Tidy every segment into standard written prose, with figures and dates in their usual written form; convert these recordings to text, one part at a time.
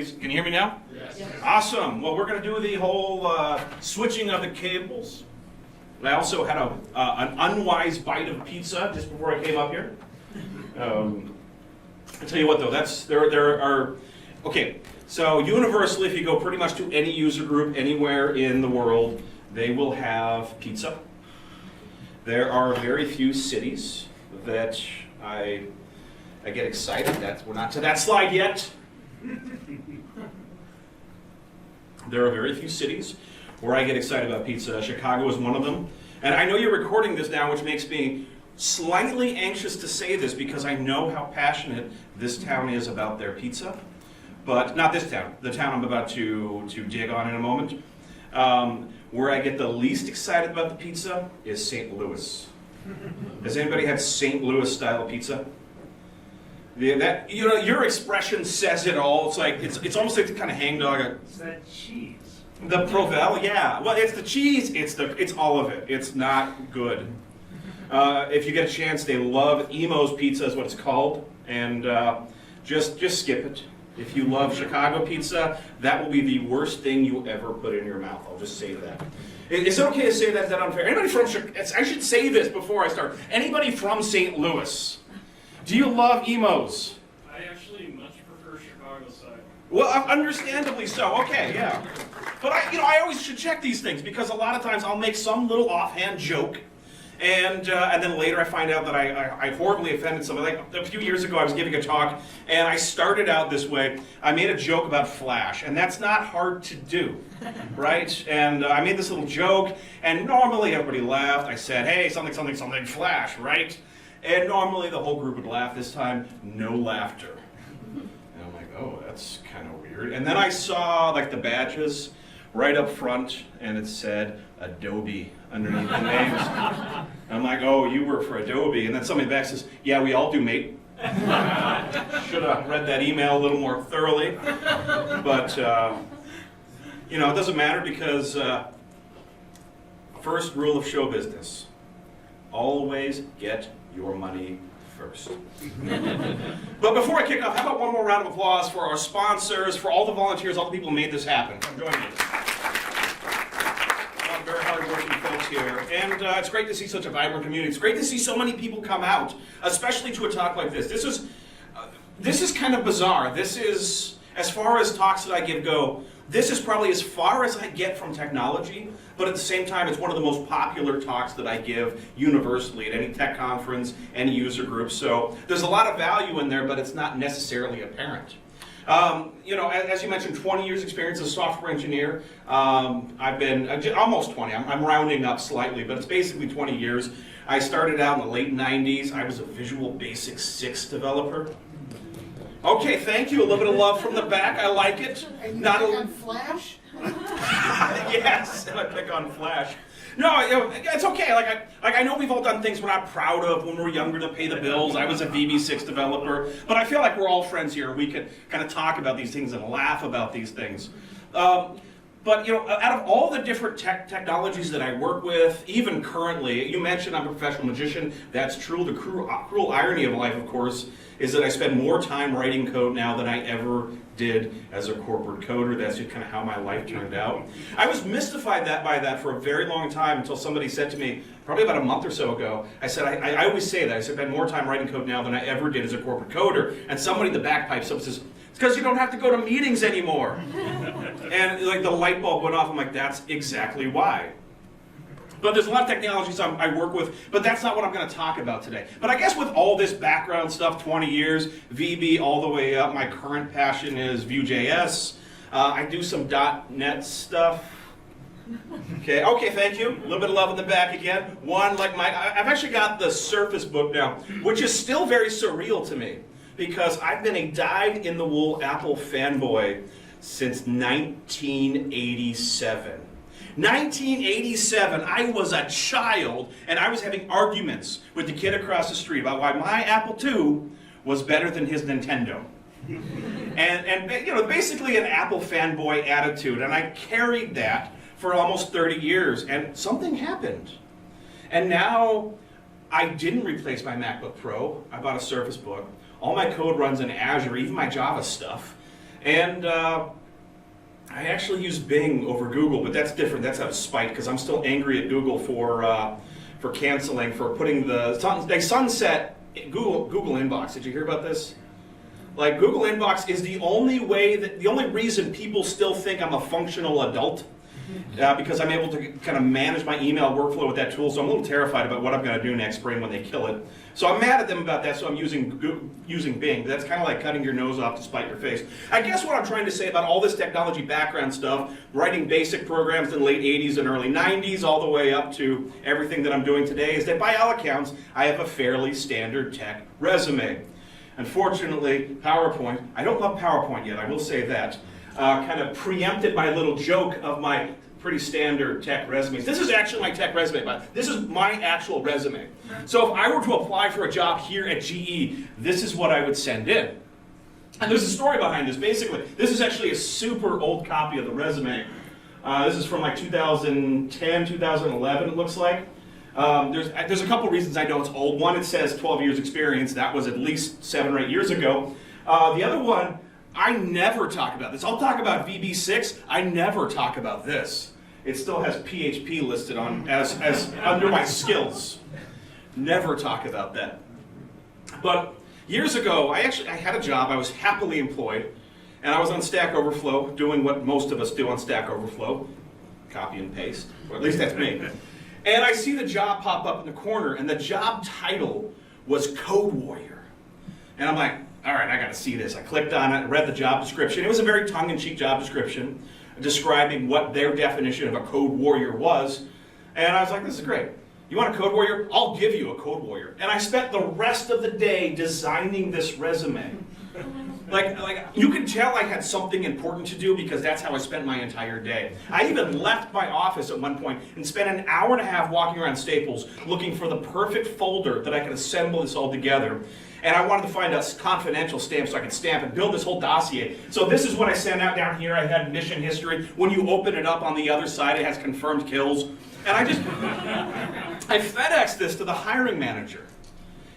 Everybody's, can you hear me now? Yes. Awesome. Well, we're going to do the whole switching of the cables. I also had an unwise bite of pizza just before I came up here. I tell you what, though, there are okay. So universally, if you go pretty much to any user group anywhere in the world, they will have pizza. There are very few cities that I get excited. We're not to that slide yet. There are very few cities where I get excited about pizza. Chicago is one of them. And I know you're recording this now, which makes me slightly anxious to say this because I know how passionate this town is about their pizza. But not this town, the town I'm about to dig on in a moment. Where I get the least excited about the pizza is St. Louis. Has anybody had St. Louis style pizza? Your expression says it all. It's like it's almost like the kind of hangdog. It's that cheese. The Provel, yeah. Well, it's the cheese. It's all of it. It's not good. If you get a chance, they love Emo's Pizza is what it's called, and just skip it. If you love Chicago pizza, that will be the worst thing you ever put in your mouth. I'll just say that. Is it okay to say that? Is that unfair? Anybody from Chicago? I should say this before I start. Anybody from St. Louis? Do you love Emo's? I actually much prefer Chicago side. Well, understandably so. Okay, yeah. But I always should check these things because a lot of times I'll make some little offhand joke, and then later I find out that I horribly offended somebody. Like a few years ago, I was giving a talk, and I started out this way. I made a joke about Flash, and that's not hard to do, right? And I made this little joke, and normally everybody laughed. I said, "Hey, something, Flash," right? And normally the whole group would laugh. This time, no laughter. And I'm like, oh, that's kind of weird. And then I saw like the badges right up front, and it said Adobe underneath the names. I'm like, oh, you work for Adobe. And then somebody back says, yeah, we all do, mate. Should have read that email a little more thoroughly. But, it doesn't matter because first rule of show business, always get your money first. But before I kick off, how about one more round of applause for our sponsors, for all the volunteers, all the people who made this happen. Come join me. Very hard-working folks here. And it's great to see such a vibrant community. It's great to see so many people come out, especially to a talk like this. This is kind of bizarre. This is, as far as talks that I give go, this is probably as far as I get from technology, but at the same time, it's one of the most popular talks that I give universally at any tech conference, any user group. So there's a lot of value in there, but it's not necessarily apparent. As you mentioned, 20 years experience as a software engineer. I've been almost 20. I'm rounding up slightly, but it's basically 20 years. I started out in the late 90s. I was a Visual Basic 6 developer. Okay, thank you. A little bit of love from the back. I like it. And you pick on Flash? Yes, and I pick on Flash. No, it's okay. Like I know we've all done things we're not proud of when we were younger to pay the bills. I was a VB6 developer, but I feel like we're all friends here. We could kind of talk about these things and laugh about these things. But out of all the different technologies that I work with, even currently, you mentioned I'm a professional magician. That's true. The cruel irony of life, of course, is that I spend more time writing code now than I ever did as a corporate coder. That's just kind of how my life turned out. I was mystified by that for a very long time until somebody said to me, probably about a month or so ago, I said, I always say that. I spend more time writing code now than I ever did as a corporate coder. And somebody in the back pipes up and says, it's because you don't have to go to meetings anymore. And like the light bulb went off. I'm like, that's exactly why. But there's a lot of technologies I work with, but that's not what I'm going to talk about today. But I guess with all this background stuff, 20 years, VB all the way up, my current passion is Vue.js. I do some .NET stuff. Okay, thank you. A little bit of love in the back again. I've actually got the Surface book now, which is still very surreal to me because I've been a dyed-in-the-wool Apple fanboy since 1987. 1987, I was a child, and I was having arguments with the kid across the street about why my Apple II was better than his Nintendo. And basically an Apple fanboy attitude, and I carried that for almost 30 years, and something happened. And now, I didn't replace my MacBook Pro. I bought a Surface Book. All my code runs in Azure, even my Java stuff. And I actually use Bing over Google, but that's different. That's out of spite because I'm still angry at Google for canceling, for putting they sunset Google Inbox. Did you hear about this? Like, Google Inbox is the only reason people still think I'm a functional adult, because I'm able to kind of manage my email workflow with that tool. So I'm a little terrified about what I'm going to do next spring when they kill it. So I'm mad at them about that, so I'm using Bing. That's kind of like cutting your nose off to spite your face. I guess what I'm trying to say about all this technology background stuff, writing basic programs in the late 80s and early 90s, all the way up to everything that I'm doing today, is that by all accounts, I have a fairly standard tech resume. Unfortunately, PowerPoint, I don't love PowerPoint yet, I will say that, kind of preempted my little joke of my pretty standard tech resumes. This is actually my tech resume, but this is my actual resume. So if I were to apply for a job here at GE, this is what I would send in. And there's a story behind this. Basically, this is actually a super old copy of the resume. This is from like 2010, 2011, it looks like. There's a couple reasons I know it's old. One, it says 12 years experience. That was at least 7 or 8 years ago. The other one, I never talk about this. I'll talk about VB6. I never talk about this. It still has PHP listed on as under my skills. Never talk about that. But years ago, I had a job. I was happily employed, and I was on Stack Overflow doing what most of us do on Stack Overflow, copy and paste. Or at least that's me. And I see the job pop up in the corner, and the job title was Code Warrior. And I'm like, all right, I got to see this. I clicked on it, read the job description. It was a very tongue-in-cheek job description describing what their definition of a Code Warrior was. And I was like, this is great. You want a Code Warrior? I'll give you a Code Warrior. And I spent the rest of the day designing this resume. Like you could tell I had something important to do because that's how I spent my entire day. I even left my office at one point and spent an hour and a half walking around Staples looking for the perfect folder that I could assemble this all together. And I wanted to find a confidential stamp so I could stamp and build this whole dossier. So this is what I sent out down here. I had mission history. When you open it up on the other side, it has confirmed kills. And I FedExed this to the hiring manager.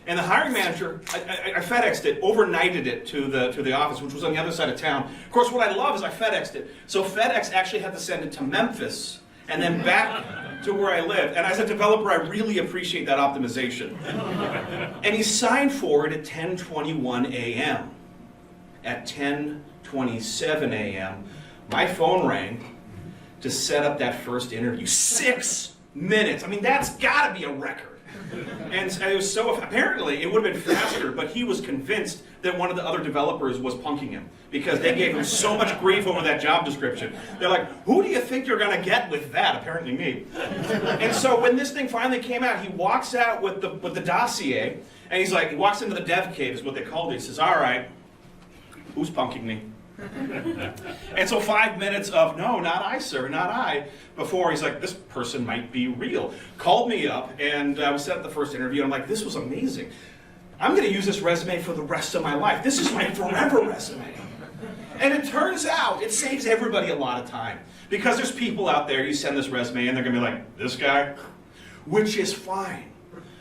And the hiring manager, I FedExed it, overnighted it to the office, which was on the other side of town. Of course, what I love is I FedExed it. So FedEx actually had to send it to Memphis and then back to where I lived. And as a developer, I really appreciate that optimization. And he signed for it at 10:21 a.m. At 10:27 a.m., my phone rang to set up that first interview. 6 minutes. I mean, that's got to be a record. And it was so, apparently it would have been faster, but he was convinced that one of the other developers was punking him because they gave him so much grief over that job description. They're like, who do you think you're going to get with that? Apparently me. And so when this thing finally came out, he walks out with the dossier, and he's like, he walks into the dev cave is what they called it. He says, all right, who's punking me? And so 5 minutes of, no, not I, sir, not I, before he's like, this person might be real. Called me up, and we set up the first interview, and I'm like, this was amazing. I'm going to use this resume for the rest of my life. This is my forever resume. And it turns out, it saves everybody a lot of time. Because there's people out there, you send this resume, and they're going to be like, this guy? Which is fine.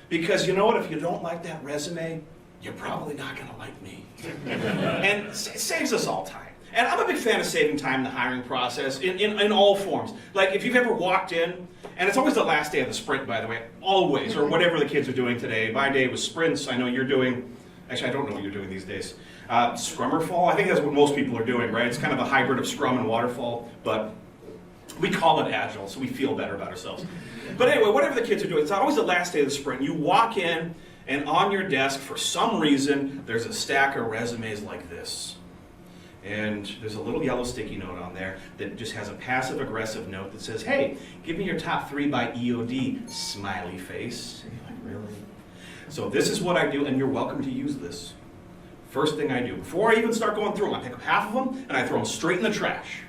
Because you know what, if you don't like that resume, you're probably not going to like me. And it saves us all time. And I'm a big fan of saving time in the hiring process in all forms. Like if you've ever walked in, and it's always the last day of the sprint, by the way, always, or whatever the kids are doing today. My day was sprints. I know you're doing, actually I don't know what you're doing these days. Scrum or Fall? I think that's what most people are doing, right? It's kind of a hybrid of Scrum and Waterfall, but we call it Agile, so we feel better about ourselves. But anyway, whatever the kids are doing, it's always the last day of the sprint. You walk in, and on your desk, for some reason, there's a stack of resumes like this. And there's a little yellow sticky note on there that just has a passive-aggressive note that says, hey, give me your top 3 by EOD, smiley face. And you're like, really? So this is what I do, and you're welcome to use this. First thing I do, before I even start going through them, I pick up half of them, and I throw them straight in the trash.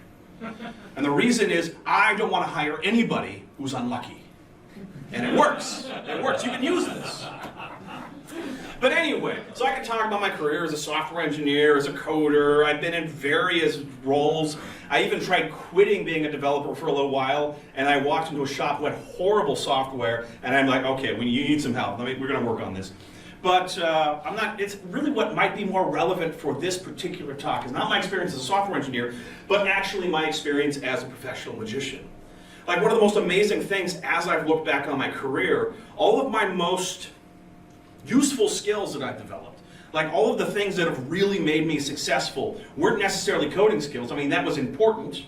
And the reason is, I don't want to hire anybody who's unlucky. And it works. It works. You can use this. But anyway, so I can talk about my career as a software engineer, as a coder. I've been in various roles. I even tried quitting being a developer for a little while, and I walked into a shop who had horrible software, and I'm like, okay, you need some help. We're going to work on this. But I'm not, it's really what might be more relevant for this particular talk is not my experience as a software engineer, but actually my experience as a professional magician. Like one of the most amazing things as I've looked back on my career, all of my most useful skills that I've developed, like all of the things that have really made me successful weren't necessarily coding skills. I mean, that was important.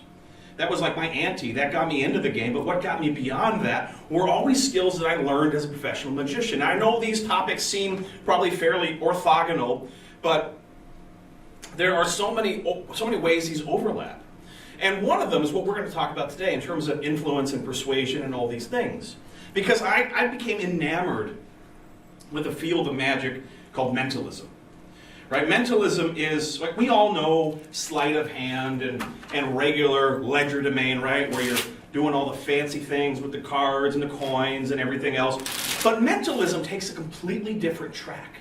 That was like my ante, that got me into the game, but what got me beyond that were always skills that I learned as a professional magician. I know these topics seem probably fairly orthogonal, but there are so many ways these overlap. And one of them is what we're going to talk about today in terms of influence and persuasion and all these things. Because I became enamored with a field of magic called mentalism. Right? Mentalism is, like we all know, sleight of hand and regular legerdemain, right? Where you're doing all the fancy things with the cards and the coins and everything else. But mentalism takes a completely different track.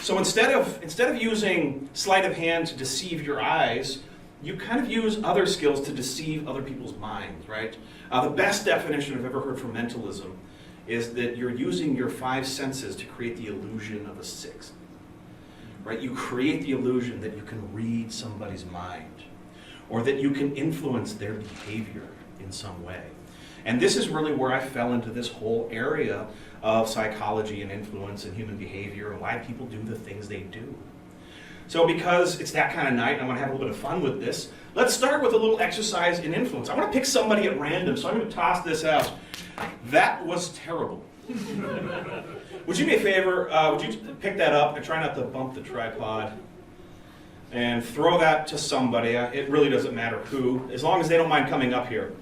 So instead of using sleight of hand to deceive your eyes, you kind of use other skills to deceive other people's minds, right? The best definition I've ever heard for mentalism is that you're using your five senses to create the illusion of a sixth. Right? You create the illusion that you can read somebody's mind or that you can influence their behavior in some way. And this is really where I fell into this whole area of psychology and influence and human behavior and why people do the things they do. So because it's that kind of night, I want to have a little bit of fun with this. Let's start with a little exercise in influence. I want to pick somebody at random, so I'm going to toss this out. That was terrible. Would you do me a favor, would you pick that up and try not to bump the tripod and throw that to somebody. It really doesn't matter who, as long as they don't mind coming up here.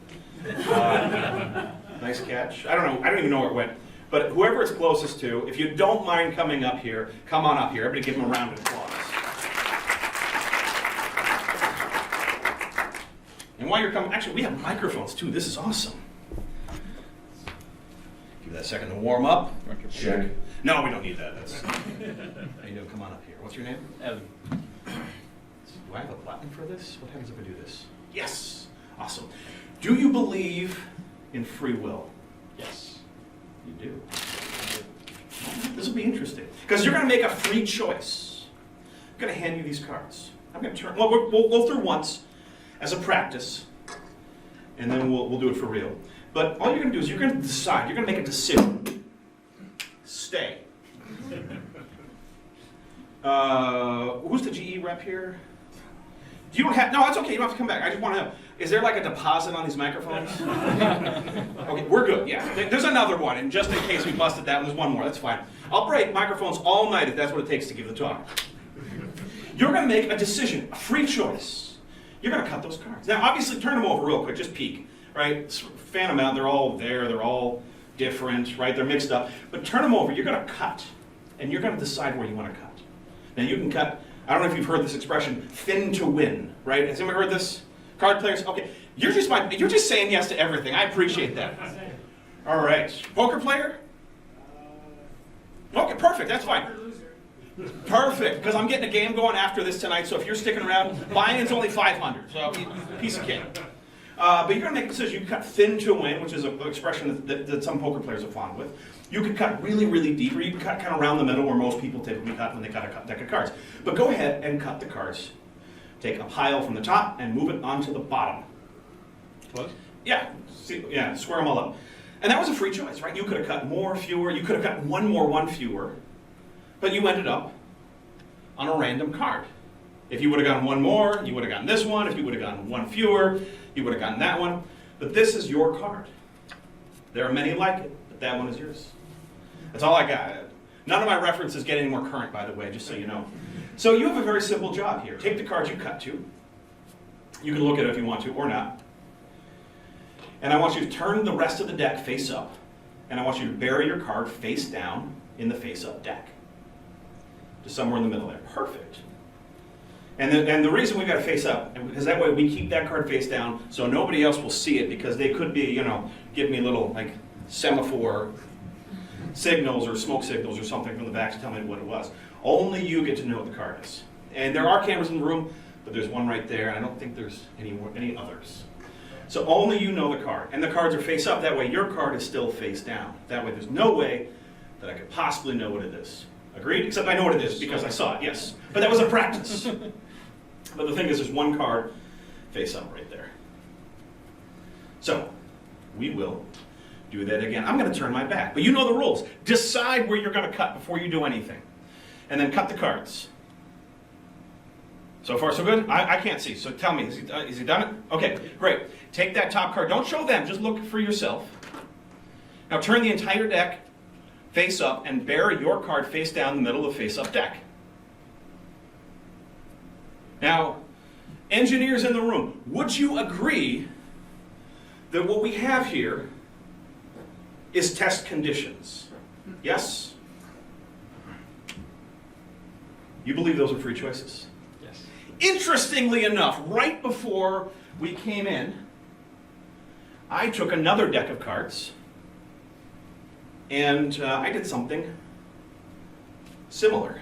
Nice catch. I don't even know where it went. But whoever it's closest to, if you don't mind coming up here, come on up here. Everybody give them a round of applause. And while you're coming, actually we have microphones too. This is awesome. Give that a second to warm up. Check. No, we don't need that. That's. How you doing? Come on up here. What's your name? Evan. Do I have a button for this? What happens if I do this? Yes. Awesome. Do you believe in free will? Yes. You do. This will be interesting because you're going to make a free choice. I'm going to hand you these cards. I'm going to turn. Well, we'll go through once as a practice, and then we'll do it for real. But all you're going to do is you're going to decide. You're going to make a decision. Stay. Who's the GE rep here? You don't have. No, that's okay. You don't have to come back. I just want to know. Is there like a deposit on these microphones? Okay, we're good. Yeah. There's another one, and just in case we busted that one, there's one more. That's fine. I'll break microphones all night if that's what it takes to give the talk. You're going to make a decision, a free choice. You're going to cut those cards. Now, obviously, turn them over real quick. Just peek, right? Fan them out. They're all there. They're all different, right? They're mixed up. But turn them over. You're going to cut, and you're going to decide where you want to cut. Now, you can cut. I don't know if you've heard this expression, thin to win, right? Has anyone heard this? Card players? Okay. You're just saying yes to everything. I appreciate that. All right. Poker player? Okay, perfect. That's fine. Perfect, because I'm getting a game going after this tonight, so if you're sticking around, buy-in's only $500, so piece of cake. But you're going to make a decision. You can cut thin to win, which is an expression that some poker players are fond with. You can cut really, really deep, or you can cut kind of around the middle where most people typically cut when they cut a deck of cards. But go ahead and cut the cards. Take a pile from the top and move it onto the bottom. What? Yeah, square them all up. And that was a free choice, right? You could have cut more, fewer. You could have cut one more, one fewer. But you ended up on a random card. If you would have gotten one more, you would have gotten this one. If you would have gotten one fewer, you would have gotten that one. But this is your card. There are many like it, but that one is yours. That's all I got. None of my references get any more current, by the way, just so you know. So you have a very simple job here. Take the cards you cut to. You can look at it if you want to, or not. And I want you to turn the rest of the deck face up. And I want you to bury your card face down in the face-up deck. Just somewhere in the middle there. Perfect. And the reason we got to face up, because that way we keep that card face down so nobody else will see it, because they could be, give me little like semaphore signals or smoke signals or something from the back to tell me what it was. Only you get to know what the card is. And there are cameras in the room, but there's one right there, and I don't think there's any others. So only you know the card. And the cards are face up. That way your card is still face down. That way there's no way that I could possibly know what it is. Agreed? Except I know what it is because I saw it, yes. But that was a practice. But the thing is, there's one card face up right there. So, we will do that again. I'm going to turn my back. But you know the rules. Decide where you're going to cut before you do anything. And then cut the cards. So far, so good? I can't see, so tell me, is he done it? Okay, great. Take that top card. Don't show them, just look for yourself. Now turn the entire deck face up and bury your card face down the middle of the face-up deck. Now, engineers in the room, would you agree that what we have here is test conditions? Yes? You believe those are free choices? Yes. Interestingly enough, right before we came in, I took another deck of cards and I did something similar.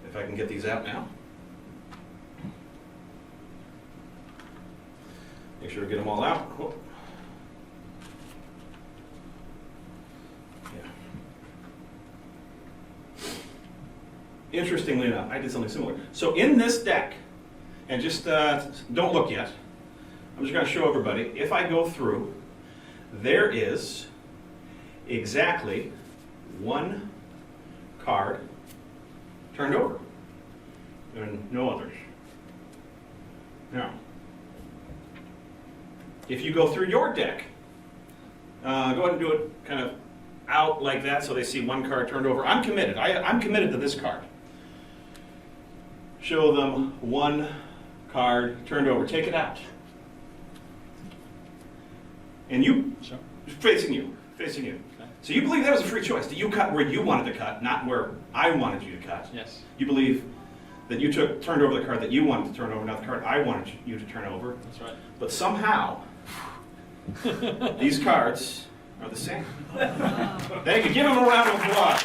If I can get these out now. Make sure to get them all out. Oh. Yeah. Interestingly enough, I did something similar. So in this deck, and just don't look yet, I'm just going to show everybody, if I go through, there is exactly one card turned over, and no others. Now, if you go through your deck, go ahead and do it kind of out like that so they see one card turned over. I'm committed. I'm committed to this card. Show them one card turned over. Take it out. And you, Sure. facing you. Okay. So you believe that was a free choice, that you cut where you wanted to cut, not where I wanted you to cut. Yes. You believe that you turned over the card that you wanted to turn over, not the card I wanted you to turn over. That's right. But somehow, these cards are the same. Thank you. Give them a round of applause.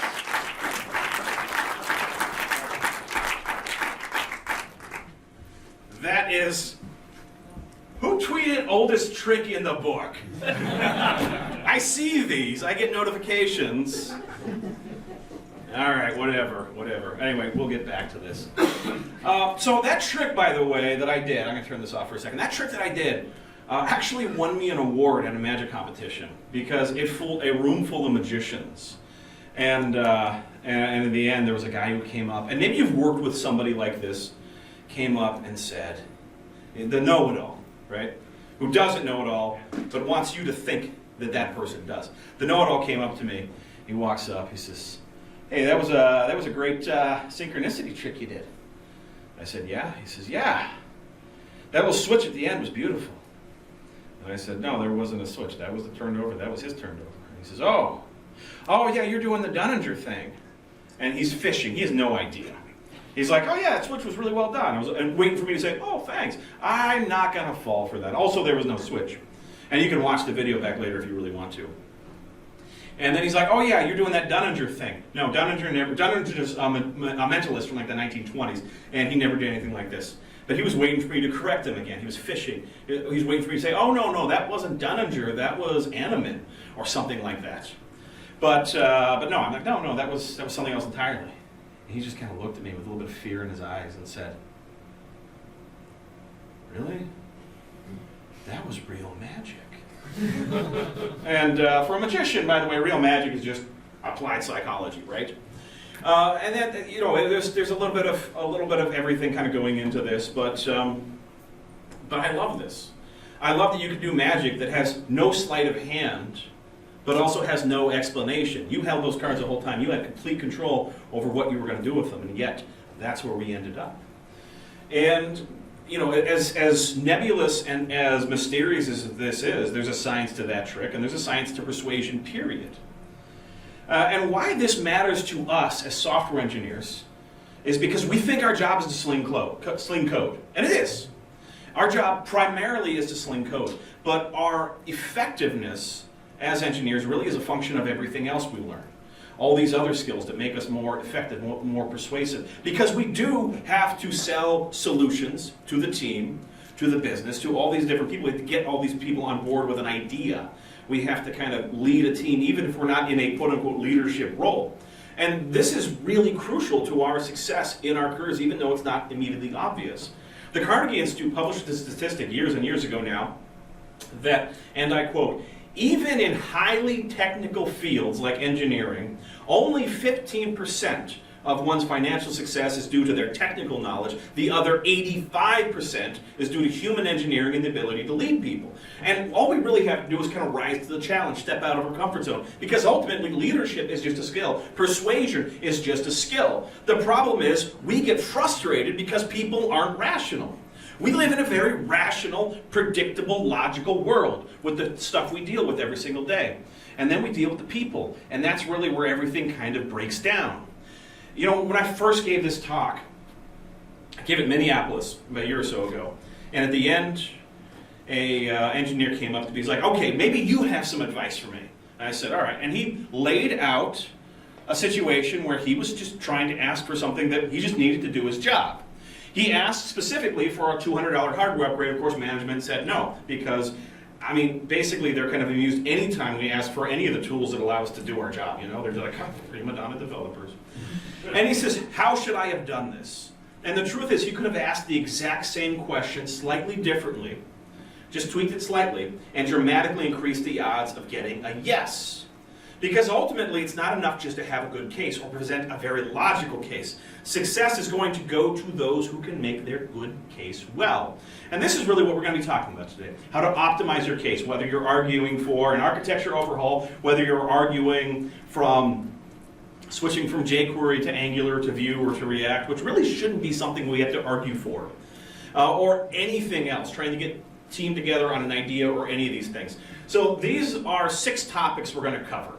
That is, who tweeted oldest trick in the book? I see these. I get notifications. All right, whatever. Anyway, we'll get back to this. So that trick, by the way, that I did, I'm going to turn this off for a second. That trick that I did actually won me an award at a magic competition because it fooled a room full of magicians. And in the end, there was a guy who came up, and maybe you've worked with somebody like this, came up and said, the know-it-all, right? Who doesn't know it all, but wants you to think that that person does. The know-it-all came up to me. He walks up. He says, "Hey, that was a great synchronicity trick you did." I said, "Yeah." He says, "Yeah. That little switch at the end was beautiful." And I said, "No, there wasn't a switch. That was the turned over. That was his turned over." And he says, "Oh, yeah, you're doing the Dunninger thing." And he's fishing. He has no idea. He's like, "Oh yeah, that switch was really well done." And waiting for me to say, "Oh, thanks. I'm not gonna fall for that." Also, there was no switch. And you can watch the video back later if you really want to. And then he's like, "Oh yeah, you're doing that Dunninger thing." No, Dunninger is a mentalist from like the 1920s, and he never did anything like this. But he was waiting for me to correct him again. He was fishing. He was waiting for me to say, "Oh no, that wasn't Dunninger. That was Animan," or something like that. But no, I'm like, no, that was something else entirely. And he just kind of looked at me with a little bit of fear in his eyes and said, "Really? That was real magic." And for a magician, by the way, real magic is just applied psychology, right? And then there's a little bit of everything kind of going into this, but I love this. I love that you can do magic that has no sleight of hand, but also has no explanation. You held those cards the whole time. You had complete control over what you were going to do with them, and yet that's where we ended up. And as nebulous and as mysterious as this is, there's a science to that trick, and there's a science to persuasion, period. And why this matters to us as software engineers is because we think our job is to sling code. And it is. Our job primarily is to sling code. But our effectiveness as engineers really is a function of everything else we learn. All these other skills that make us more effective, more persuasive. Because we do have to sell solutions to the team, to the business, to all these different people. We have to get all these people on board with an idea. We have to kind of lead a team, even if we're not in a quote-unquote leadership role. And this is really crucial to our success in our careers, even though it's not immediately obvious. The Carnegie Institute published this statistic years and years ago now that, and I quote, even in highly technical fields like engineering, only 15% of one's financial success is due to their technical knowledge. The other 85% is due to human engineering and the ability to lead people. And all we really have to do is kind of rise to the challenge, step out of our comfort zone. Because ultimately, leadership is just a skill. Persuasion is just a skill. The problem is, we get frustrated because people aren't rational. We live in a very rational, predictable, logical world with the stuff we deal with every single day. And then we deal with the people. And that's really where everything kind of breaks down. You know, when I first gave this talk, I gave it in Minneapolis about a year or so ago. And at the end, a engineer came up to me. He's like, okay, maybe you have some advice for me. And I said, all right. And he laid out a situation where he was just trying to ask for something that he just needed to do his job. He asked specifically for a $200 hardware upgrade. Of course, management said no, because, I mean, basically they're kind of amused anytime we ask for any of the tools that allow us to do our job. You know, they're like, oh, prima donna developers. And he says, how should I have done this? And the truth is, he could have asked the exact same question slightly differently, just tweaked it slightly, and dramatically increased the odds of getting a yes. Because ultimately, it's not enough just to have a good case or present a very logical case. Success is going to go to those who can make their good case well. And this is really what we're going to be talking about today. How to optimize your case, whether you're arguing for an architecture overhaul, whether you're arguing from switching from jQuery to Angular to Vue or to React, which really shouldn't be something we have to argue for. Or anything else, trying to get team together on an idea or any of these things. So these are 6 topics we're going to cover.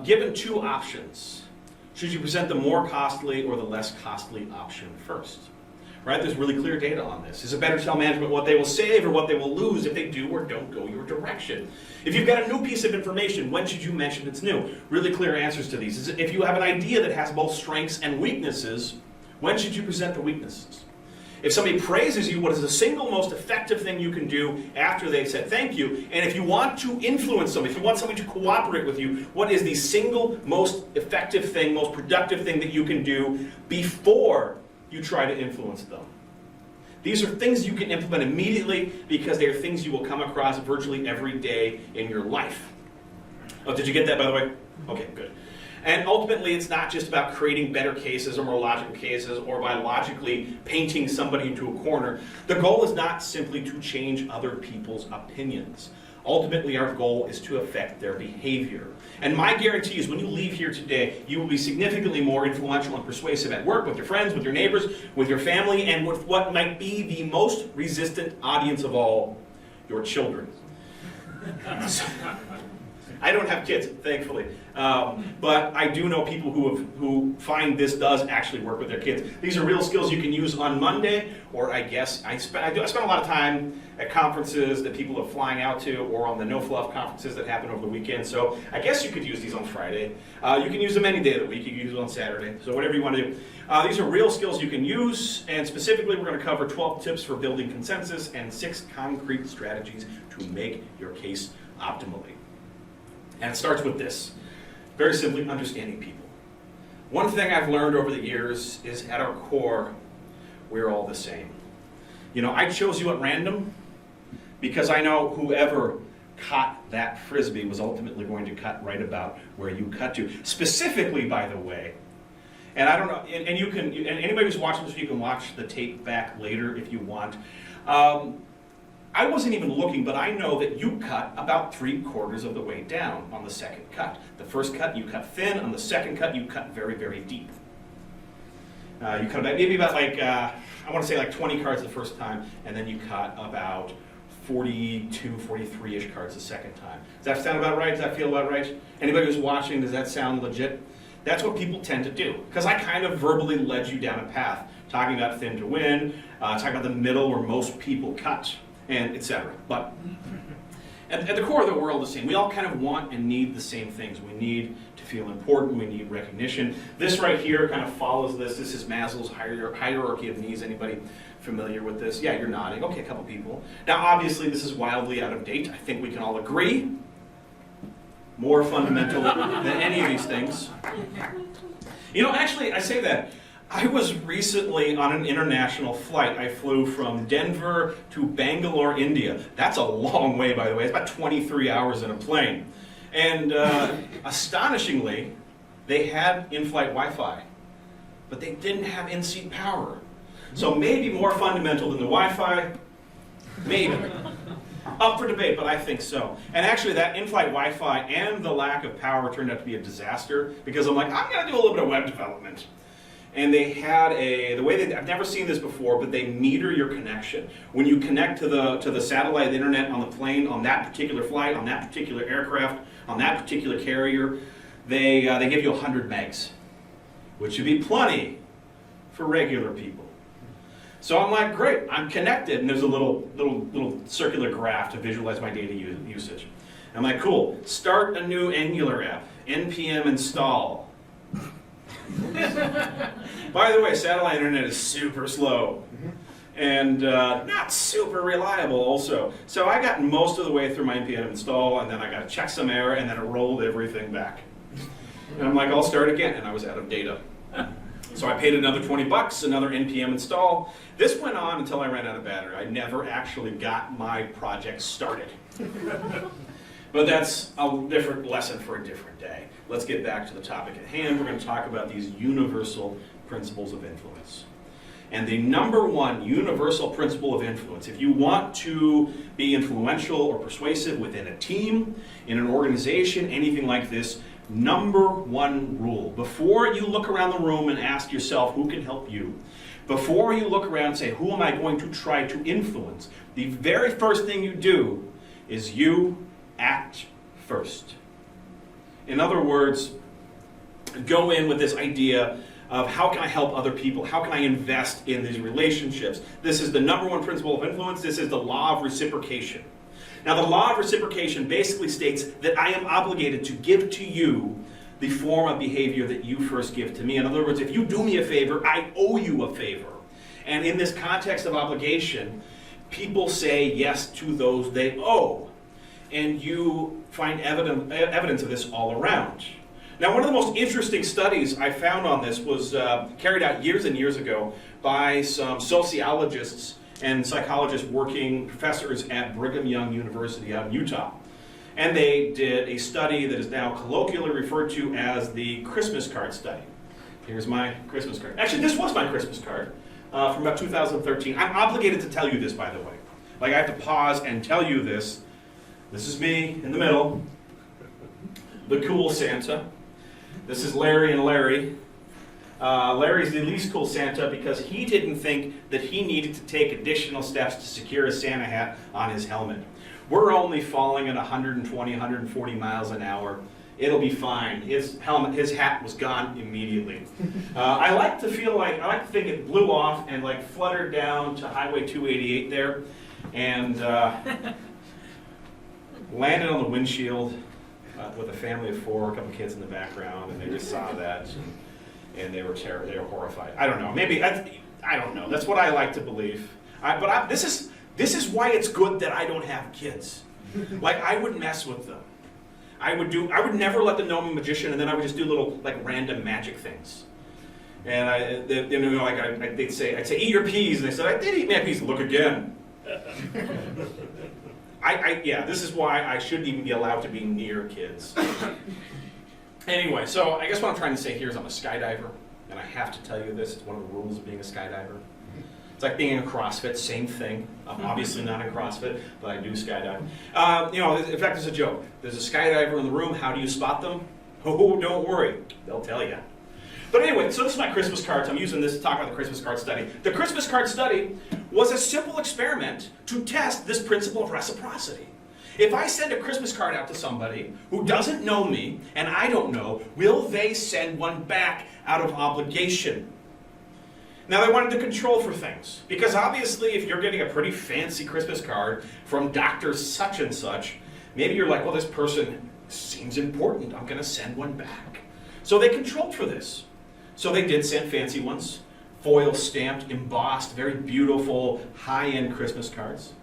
Given 2 options, should you present the more costly or the less costly option first? Right? There's really clear data on this. Is it better to tell management what they will save or what they will lose if they do or don't go your direction? If you've got a new piece of information, when should you mention it's new? Really clear answers to these. If you have an idea that has both strengths and weaknesses, when should you present the weaknesses? If somebody praises you, what is the single most effective thing you can do after they've said thank you? And if you want to influence them, if you want somebody to cooperate with you, what is the single most effective thing, most productive thing that you can do before you try to influence them? These are things you can implement immediately because they are things you will come across virtually every day in your life. Oh, did you get that, by the way? Okay, good. And ultimately, it's not just about creating better cases or more logical cases or by logically painting somebody into a corner. The goal is not simply to change other people's opinions. Ultimately, our goal is to affect their behavior. And my guarantee is when you leave here today, you will be significantly more influential and persuasive at work, with your friends, with your neighbors, with your family, and with what might be the most resistant audience of all, your children. I don't have kids, thankfully, but I do know people who find this does actually work with their kids. These are real skills you can use on Monday, or I guess I spend a lot of time at conferences that people are flying out to, or on the No Fluff conferences that happen over the weekend. So I guess you could use these on Friday. You can use them any day of the week. You can use them on Saturday. So whatever you want to do. These are real skills you can use, and specifically we're going to cover 12 tips for building consensus and 6 concrete strategies to make your case optimally. And it starts with this. Very simply, understanding people. One thing I've learned over the years is at our core, we're all the same. You know, I chose you at random because I know whoever caught that frisbee was ultimately going to cut right about where you cut to. Specifically, by the way, and I don't know, and you can, and anybody who's watching this, you can watch the tape back later if you want. I wasn't even looking, but I know that you cut about 3/4 of the way down on the second cut. The first cut, you cut thin. On the second cut, you cut very, very deep. You cut about, maybe about like, I want to say like 20 cards the first time, and then you cut about 42, 43-ish cards the second time. Does that sound about right? Does that feel about right? Anybody who's watching, does that sound legit? That's what people tend to do, because I kind of verbally led you down a path, talking about thin to win, talking about the middle where most people cut, and etc. But at the core of the we're all the same. We all kind of want and need the same things. We need to feel important. We need recognition. This right here kind of follows this. This is Maslow's hierarchy of needs. Anybody familiar with this? Yeah, you're nodding. Okay, a couple people. Now, obviously, this is wildly out of date. I think we can all agree. more fundamental than any of these things. You know, actually, I say that. I was recently on an international flight. I flew from Denver to Bangalore, India. That's a long way, by the way. It's about 23 hours in a plane. And astonishingly, they had in-flight Wi-Fi, but they didn't have in-seat power. So maybe more fundamental than the Wi-Fi, maybe. Up for debate, but I think so. And actually that in-flight Wi-Fi and the lack of power turned out to be a disaster, because I'm like, I'm going to do a little bit of web development. And they had I've never seen this before, but they meter your connection. When you connect to the satellite internet on the plane, on that particular flight, on that particular aircraft, on that particular carrier, they give you 100 megs, which would be plenty for regular people. So I'm like, great, I'm connected, and there's a little circular graph to visualize my data usage. I'm like, cool, start a new Angular app, npm install. By the way, satellite internet is super slow and not super reliable also. So I got most of the way through my npm install, and then I got to check some error, and then it rolled everything back. And I'm like, I'll start again, and I was out of data. So I paid another $20, another npm install. This went on until I ran out of battery. I never actually got my project started. But that's a different lesson for a different day. Let's get back to the topic at hand. We're going to talk about these universal principles of influence. And the number one universal principle of influence, if you want to be influential or persuasive within a team, in an organization, anything like this, number one rule, before you look around the room and ask yourself who can help you, before you look around and say, who am I going to try to influence, the very first thing you do is you act first. In other words, go in with this idea of how can I help other people? How can I invest in these relationships? This is the number one principle of influence. This is the law of reciprocation. Now, the law of reciprocation basically states that I am obligated to give to you the form of behavior that you first give to me. In other words, if you do me a favor, I owe you a favor. And in this context of obligation, people say yes to those they owe. And you find evidence of this all around. Now, one of the most interesting studies I found on this was carried out years and years ago by some sociologists and psychologists working professors at Brigham Young University out in Utah. And they did a study that is now colloquially referred to as the Christmas card study. Here's my Christmas card. Actually, this was my Christmas card from about 2013. I'm obligated to tell you this, by the way. Like, I have to pause and tell you this. This is me in the middle, the cool Santa. This is Larry and Larry. Larry's the least cool Santa because he didn't think that he needed to take additional steps to secure a Santa hat on his helmet. We're only falling at 120, 140 miles an hour. It'll be fine. His hat was gone immediately. I like to think it blew off and like fluttered down to Highway 288 there, and landed on the windshield with a family of four, a couple kids in the background, and they just saw that, and they were horrified. I don't know. Maybe I don't know. That's what I like to believe. This is why it's good that I don't have kids. Like, I would mess with them. I would never let them know I'm a magician, and then I would just do little like random magic things. And I'd say eat your peas, and they said I did eat my peas. Look again. This is why I shouldn't even be allowed to be near kids. Anyway, so I guess what I'm trying to say here is I'm a skydiver, and I have to tell you this. It's one of the rules of being a skydiver. It's like being in CrossFit, same thing. I'm obviously not in CrossFit, but I do skydive. In fact, there's a joke. There's a skydiver in the room. How do you spot them? Oh, don't worry. They'll tell you. But anyway, so this is my Christmas cards. I'm using this to talk about the Christmas card study. The Christmas card study was a simple experiment to test this principle of reciprocity. If I send a Christmas card out to somebody who doesn't know me and I don't know, will they send one back out of obligation? Now, they wanted to control for things, because obviously if you're getting a pretty fancy Christmas card from Dr. Such and Such, maybe you're like, well, this person seems important. I'm going to send one back. So they controlled for this. So they did send fancy ones, foil stamped, embossed, very beautiful, high-end Christmas cards,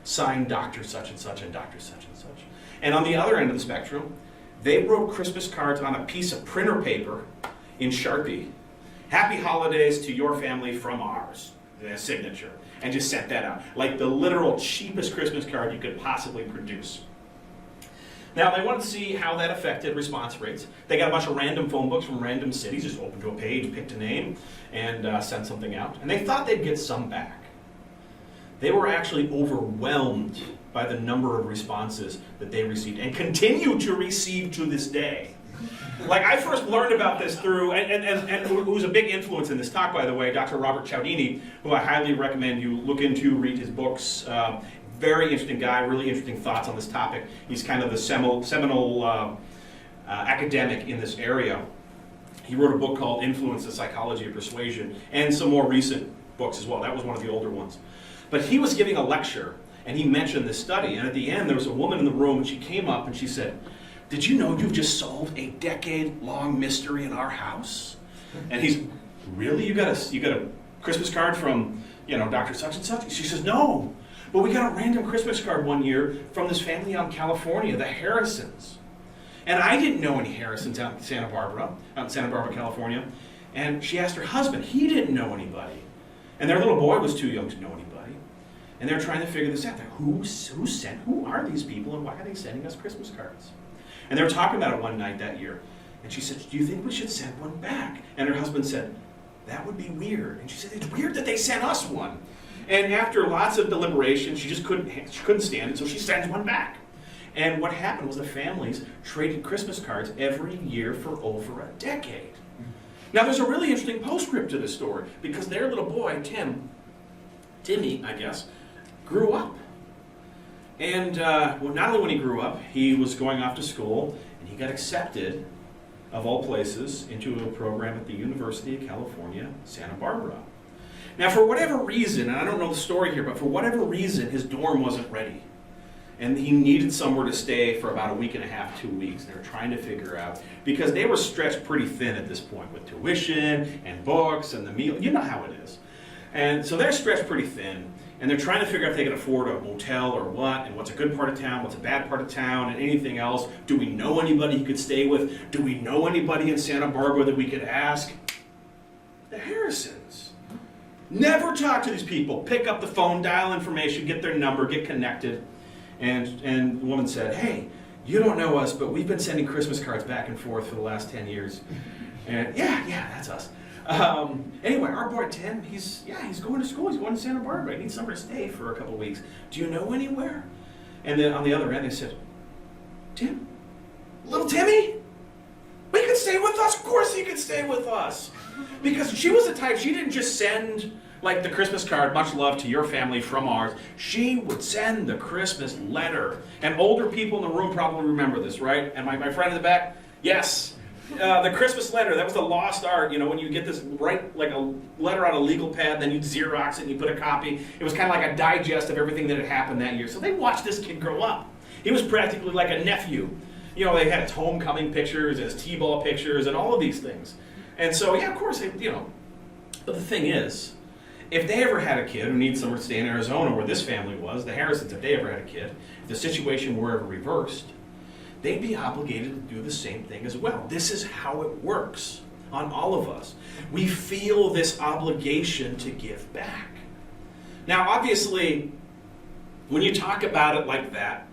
signed Dr. Such and Such and Dr. Such and Such. And on the other end of the spectrum, They wrote Christmas cards on a piece of printer paper in Sharpie. Happy holidays to your family from ours, their signature, and just sent that out. Like the literal cheapest Christmas card you could possibly produce. Now, they wanted to see how that affected response rates. They got a bunch of random phone books from random cities, just opened to a page, picked a name, and sent something out. And they thought they'd get some back. They were actually overwhelmed by the number of responses that they received and continue to receive to this day. Like, I first learned about this through, and who's a big influence in this talk, by the way, Dr. Robert Cialdini, who I highly recommend you look into, read his books. Very interesting guy, really interesting thoughts on this topic. He's kind of the seminal academic in this area. He wrote a book called Influence, the Psychology of Persuasion, and some more recent books as well. That was one of the older ones. But he was giving a lecture, and he mentioned this study, and at the end there was a woman in the room, and she came up and she said, "Did you know you've just solved a decade-long mystery in our house?" And he's, "Really? You got a Christmas card from, Dr. such and such?" She says, "No. But we got a random Christmas card one year from this family out in California, the Harrisons. And I didn't know any Harrisons out in Santa Barbara, California. And she asked her husband, he didn't know anybody. And their little boy was too young to know anybody. And they're trying to figure this out. Who are these people and why are they sending us Christmas cards?" And they were talking about it one night that year. And she said, "Do you think we should send one back?" And her husband said, "That would be weird." And she said, "It's weird that they sent us one." And after lots of deliberation, she couldn't stand it, so she sends one back. And what happened was the families traded Christmas cards every year for over a decade. Now, there's a really interesting postscript to this story, because their little boy, Timmy, I guess, grew up. And not only when he grew up, he was going off to school, and he got accepted, of all places, into a program at the University of California, Santa Barbara. Now, for whatever reason, and I don't know the story here, but for whatever reason, his dorm wasn't ready. And he needed somewhere to stay for about a week and a half, 2 weeks. They were trying to figure out, because they were stretched pretty thin at this point with tuition and books and the meal. You know how it is. And so they're stretched pretty thin, and they're trying to figure out if they can afford a motel or what, and what's a good part of town, what's a bad part of town, and anything else. Do we know anybody he could stay with? Do we know anybody in Santa Barbara that we could ask? The Harrisons. Never talk to these people. Pick up the phone, dial information, get their number, get connected. And the woman said, "Hey, you don't know us, but we've been sending Christmas cards back and forth for the last 10 years. And yeah, that's us. Anyway, our boy Tim, he's going to school. He's going to Santa Barbara. He needs somewhere to stay for a couple of weeks. Do you know anywhere?" And then on the other end, they said, "Tim? Little Timmy? He could stay with us? Of course he could stay with us." Because she was the type, she didn't just send like the Christmas card, "Much love to your family from ours." She would send the Christmas letter. And older people in the room probably remember this, right? And my friend in the back, yes. The Christmas letter, that was the lost art, when you get this, write like a letter on a legal pad, then you'd Xerox it and you put a copy. It was kind of like a digest of everything that had happened that year. So they watched this kid grow up. He was practically like a nephew. They had his homecoming pictures, his T-ball pictures, and all of these things. And so, yeah, of course, but the thing is, if they ever had a kid who needs somewhere to stay in Arizona, where this family was, the Harrisons, if they ever had a kid, if the situation were ever reversed, they'd be obligated to do the same thing as well. This is how it works on all of us. We feel this obligation to give back. Now, obviously, when you talk about it like that,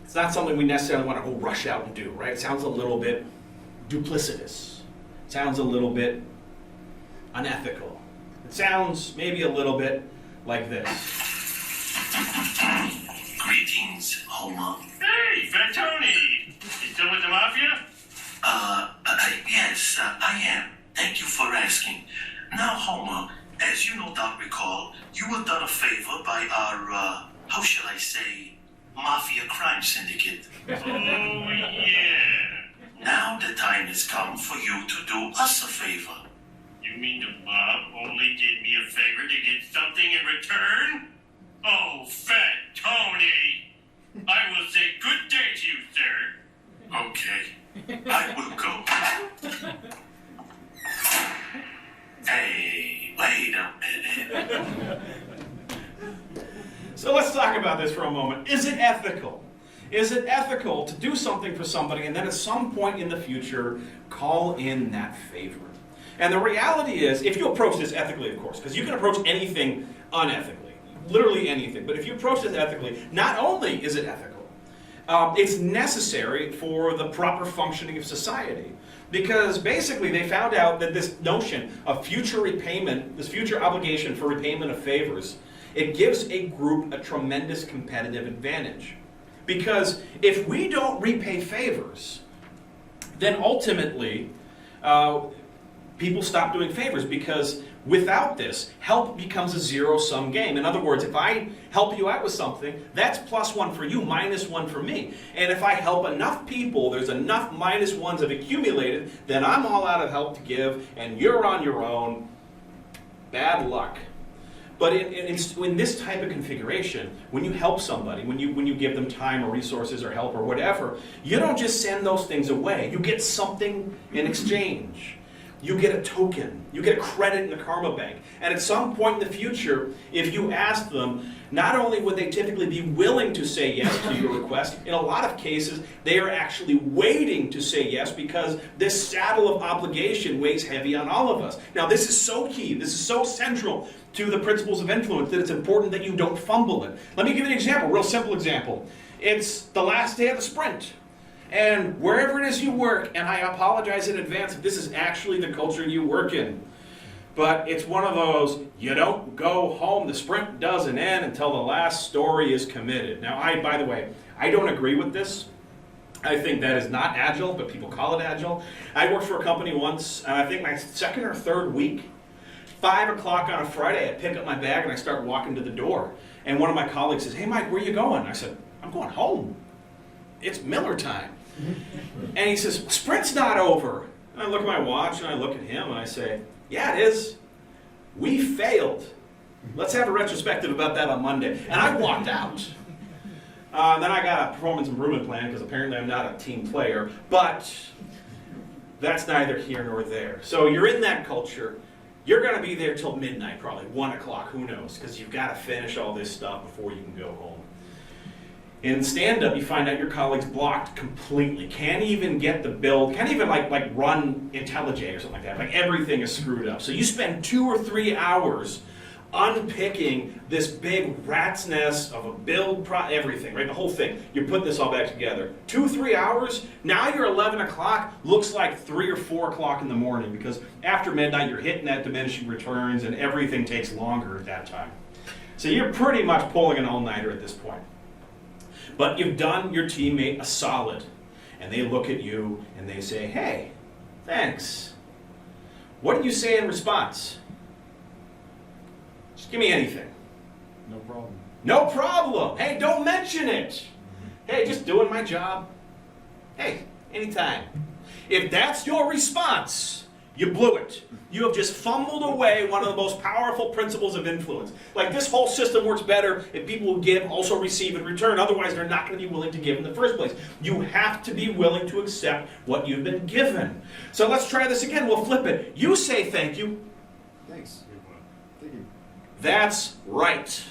it's not something we necessarily want to go rush out and do, right? It sounds a little bit duplicitous. It sounds a little bit unethical. It sounds maybe a little bit like this. Greetings, Homer. Hey, Fat Tony! You still with the Mafia? Yes, I am. Thank you for asking. Now, Homer, as you no doubt recall, you were done a favor by our, how shall I say, Mafia crime syndicate. Oh, yeah. Now the time has come for you to do us a favor. You mean the mob only did me a favor to get something in return? Oh, Fat Tony! I will say good day to you, sir. Okay, I will go. Hey, wait a minute. So let's talk about this for a moment. Is it ethical? Is it ethical to do something for somebody and then at some point in the future call in that favor? And the reality is, if you approach this ethically, of course, because you can approach anything unethically, literally anything, but if you approach this ethically, not only is it ethical, it's necessary for the proper functioning of society. Because basically they found out that this notion of future repayment, this future obligation for repayment of favors, it gives a group a tremendous competitive advantage. Because if we don't repay favors, then ultimately people stop doing favors, because without this, help becomes a zero-sum game. In other words, if I help you out with something, that's +1 for you, -1 for me. And if I help enough people, there's enough -1s have accumulated, then I'm all out of help to give, and you're on your own. Bad luck. But in this type of configuration, when you help somebody, when you give them time or resources or help or whatever, you don't just send those things away. You get something in exchange. You get a token. You get a credit in the karma bank. And at some point in the future, if you ask them, not only would they typically be willing to say yes to your request, in a lot of cases, they are actually waiting to say yes because this saddle of obligation weighs heavy on all of us. Now, this is so key. This is so central to the principles of influence that it's important that you don't fumble it. Let me give you an example, a real simple example. It's the last day of the sprint. And wherever it is you work, and I apologize in advance if this is actually the culture you work in, but it's one of those, you don't go home, the sprint doesn't end until the last story is committed. Now, by the way, I don't agree with this. I think that is not agile, but people call it agile. I worked for a company once, and I think my second or third week, 5 o'clock on a Friday, I pick up my bag and I start walking to the door. And one of my colleagues says, "Hey Mike, where are you going?" I said, "I'm going home. It's Miller time." And he says, "Sprint's not over." And I look at my watch and I look at him and I say, "Yeah, it is. We failed. Let's have a retrospective about that on Monday." And I walked out. Then I got a performance improvement plan because apparently I'm not a team player, but that's neither here nor there. So you're in that culture. You're going to be there till midnight, probably 1 o'clock, who knows, because you've got to finish all this stuff before you can go home. In stand-up, you find out your colleague's blocked completely. Can't even get the build, can't even like run IntelliJ or something like that. Like everything is screwed up. So you spend 2 or 3 hours unpicking this big rat's nest of a build, everything, right? The whole thing. You put this all back together. 2 or 3 hours, now you're 11 o'clock, looks like 3 or 4 o'clock in the morning, because after midnight you're hitting that diminishing returns and everything takes longer at that time. So you're pretty much pulling an all-nighter at this point. But you've done your teammate a solid, and they look at you and they say, "Hey, thanks. What do you say in response?" Just give me anything. No problem. No problem. Hey, don't mention it. Hey, just doing my job. Hey, anytime. If that's your response, you blew it. You have just fumbled away one of the most powerful principles of influence. Like, this whole system works better if people who give also receive in return. Otherwise, they're not going to be willing to give in the first place. You have to be willing to accept what you've been given. So let's try this again. We'll flip it. You say thank you. Thanks. Thank you. That's right.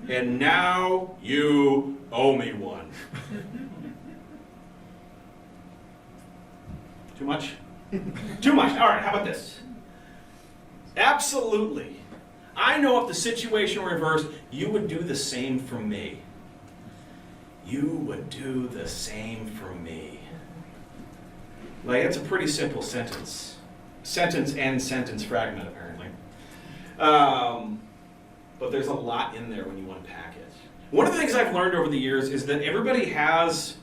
And now you owe me one. Too much? Too much. All right, how about this? Absolutely. I know if the situation were reversed, you would do the same for me. You would do the same for me. Like, it's a pretty simple sentence. Sentence and sentence fragment, apparently. But there's a lot in there when you unpack it. One of the things I've learned over the years is that everybody has,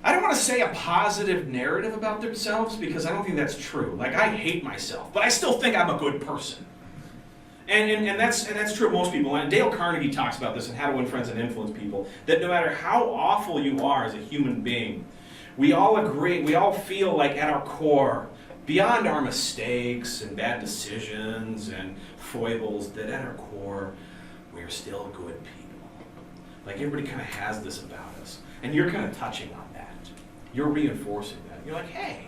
I don't want to say a positive narrative about themselves, because I don't think that's true. Like, I hate myself, but I still think I'm a good person. And that's true of most people. And Dale Carnegie talks about this in How to Win Friends and Influence People, that no matter how awful you are as a human being, we all agree, we all feel like at our core, beyond our mistakes and bad decisions and foibles, that at our core, we're still good people. Like, everybody kind of has this about us. And you're kind of touching on that. You're reinforcing that. You're like, hey,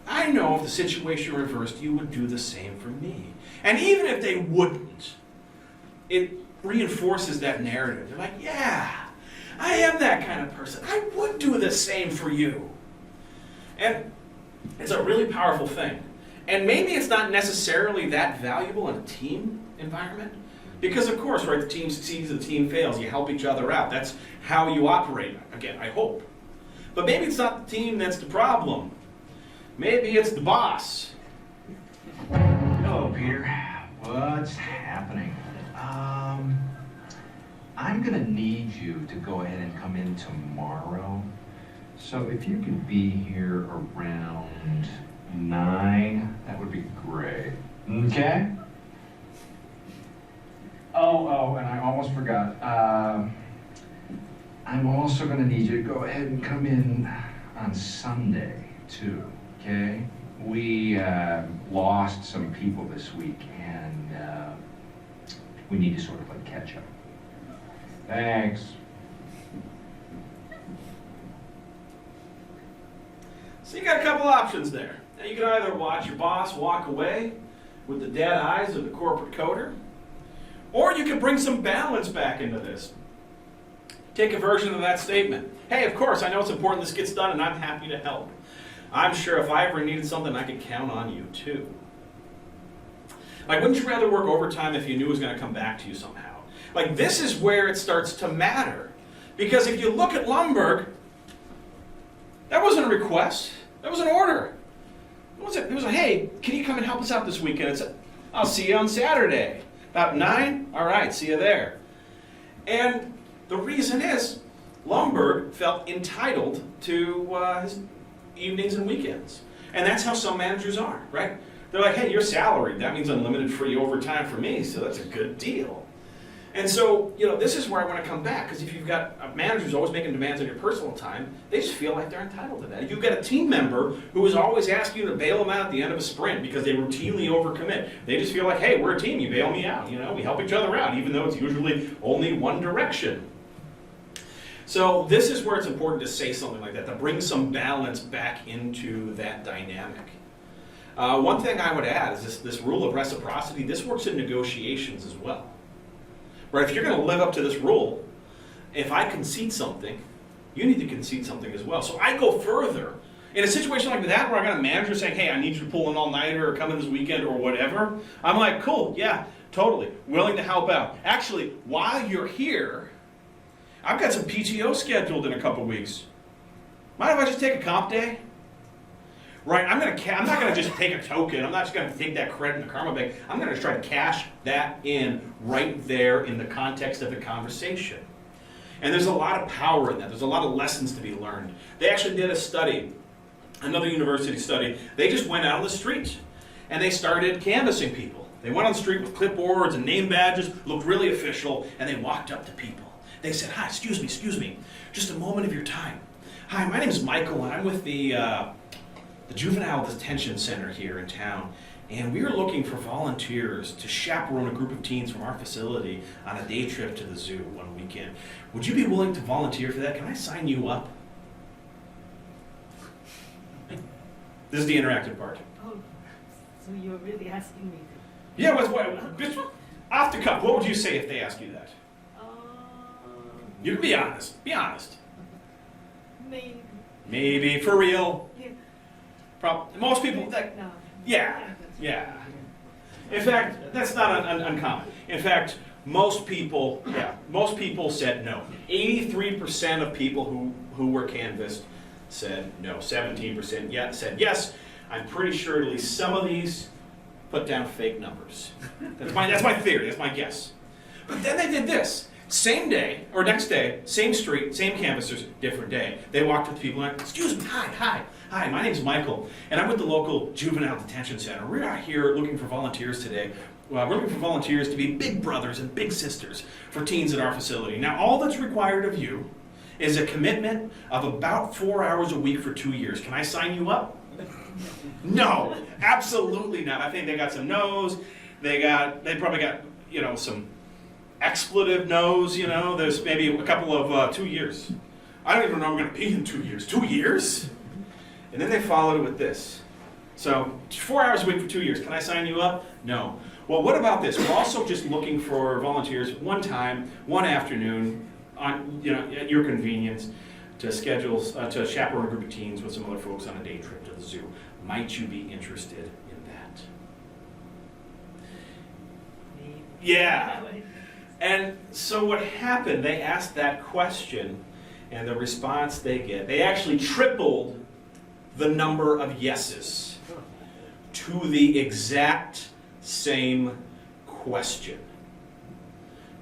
I know if the situation reversed, you would do the same for me. And even if they wouldn't, it reinforces that narrative. They're like, yeah, I that person. I would do the same for you. And it's a really powerful thing. And maybe it's not necessarily that valuable in a team environment. Because of course, right, the team succeeds, the team fails. You help each other out. That's how you operate. Again, I hope. But maybe it's not the team that's the problem. Maybe it's the boss. Hello, Peter. What's happening? I'm gonna need you to go ahead and come in tomorrow. So if you could be here around 9, that would be great. Okay? Oh, and I almost forgot. I'm also gonna need you to go ahead and come in on Sunday, too, okay? We lost some people this week, and we need to sort of like catch up. Thanks. So you got a couple options there. Now you can either watch your boss walk away with the dead eyes of the corporate coder, or you can bring some balance back into this. Take a version of that statement. Hey, of course, I know it's important this gets done, and I'm happy to help. I'm sure if I ever needed something, I could count on you too. Like, wouldn't you rather work overtime if you knew it was going to come back to you somehow? Like, this is where it starts to matter. Because if you look at Lumberg, that wasn't a request. That was an order. It was a, hey, can you come and help us out this weekend? It's a, I'll see you on Saturday. About 9? All right, see you there. And the reason is, Lumberg felt entitled to his evenings and weekends. And that's how some managers are, right? They're like, hey, you're salaried. That means unlimited free overtime for me, so that's a good deal. And so, this is where I want to come back, because if you've got a manager who's always making demands on your personal time, they just feel like they're entitled to that. If you've got a team member who is always asking you to bail them out at the end of a sprint because they routinely overcommit, they just feel like, hey, we're a team, you bail me out. We help each other out, even though it's usually only one direction. So this is where it's important to say something like that, to bring some balance back into that dynamic. One thing I would add is this rule of reciprocity. This works in negotiations as well. Right? If you're going to live up to this rule, if I concede something, you need to concede something as well. So I go further. In a situation like that where I got a manager saying, hey, I need you to pull an all-nighter or come in this weekend or whatever, I'm like, cool, yeah, totally, willing to help out. Actually, while you're here, I've got some PTO scheduled in a couple weeks. Mind if I just take a comp day? Right, I'm not going to just take a token. I'm not just going to take that credit in the karma bank. I'm going to try to cash that in right there in the context of the conversation. And there's a lot of power in that. There's a lot of lessons to be learned. They actually did a study, another university study. They just went out on the street and they started canvassing people. They went on the street with clipboards and name badges, looked really official, and they walked up to people. They said, hi, excuse me, just a moment of your time. Hi, my name is Michael, and I'm with the Juvenile Detention Center here in town, and we are looking for volunteers to chaperone a group of teens from our facility on a day trip to the zoo one weekend. Would you be willing to volunteer for that? Can I sign you up? This is the interactive part. Oh, so you're really asking me? Yeah, just off the cuff, what would you say if they asked you that? You can be honest. Be honest. Maybe. Maybe, for real. Yeah. Most people, No. yeah. In fact, that's not uncommon. In fact, most people said no. 83% of people who were canvassed said no. 17% said yes. I'm pretty sure at least some of these put down fake numbers. That's my theory. That's my guess. But then they did this. Same day, or next day, same street, same canvassers, different day. They walked up to people and, excuse me, hi, my name's Michael, and I'm with the local Juvenile Detention Center. We're out here looking for volunteers today. We're looking for volunteers to be big brothers and big sisters for teens at our facility. Now, all that's required of you is a commitment of about 4 hours a week for 2 years. Can I sign you up? No, absolutely not. I think they got some no's. They probably got, some expletive no's, there's maybe a couple of 2 years. I don't even know I'm going to be in 2 years. 2 years? And then they followed it with this. So 4 hours a week for 2 years. Can I sign you up? No. Well, what about this? We're also just looking for volunteers one time, one afternoon, at your convenience. to schedule, to chaperone a group of teens with some other folks on a day trip to the zoo. Might you be interested in that? Maybe. Yeah. And so what happened, they asked that question, and the response they get, they actually tripled the number of yeses to the exact same question.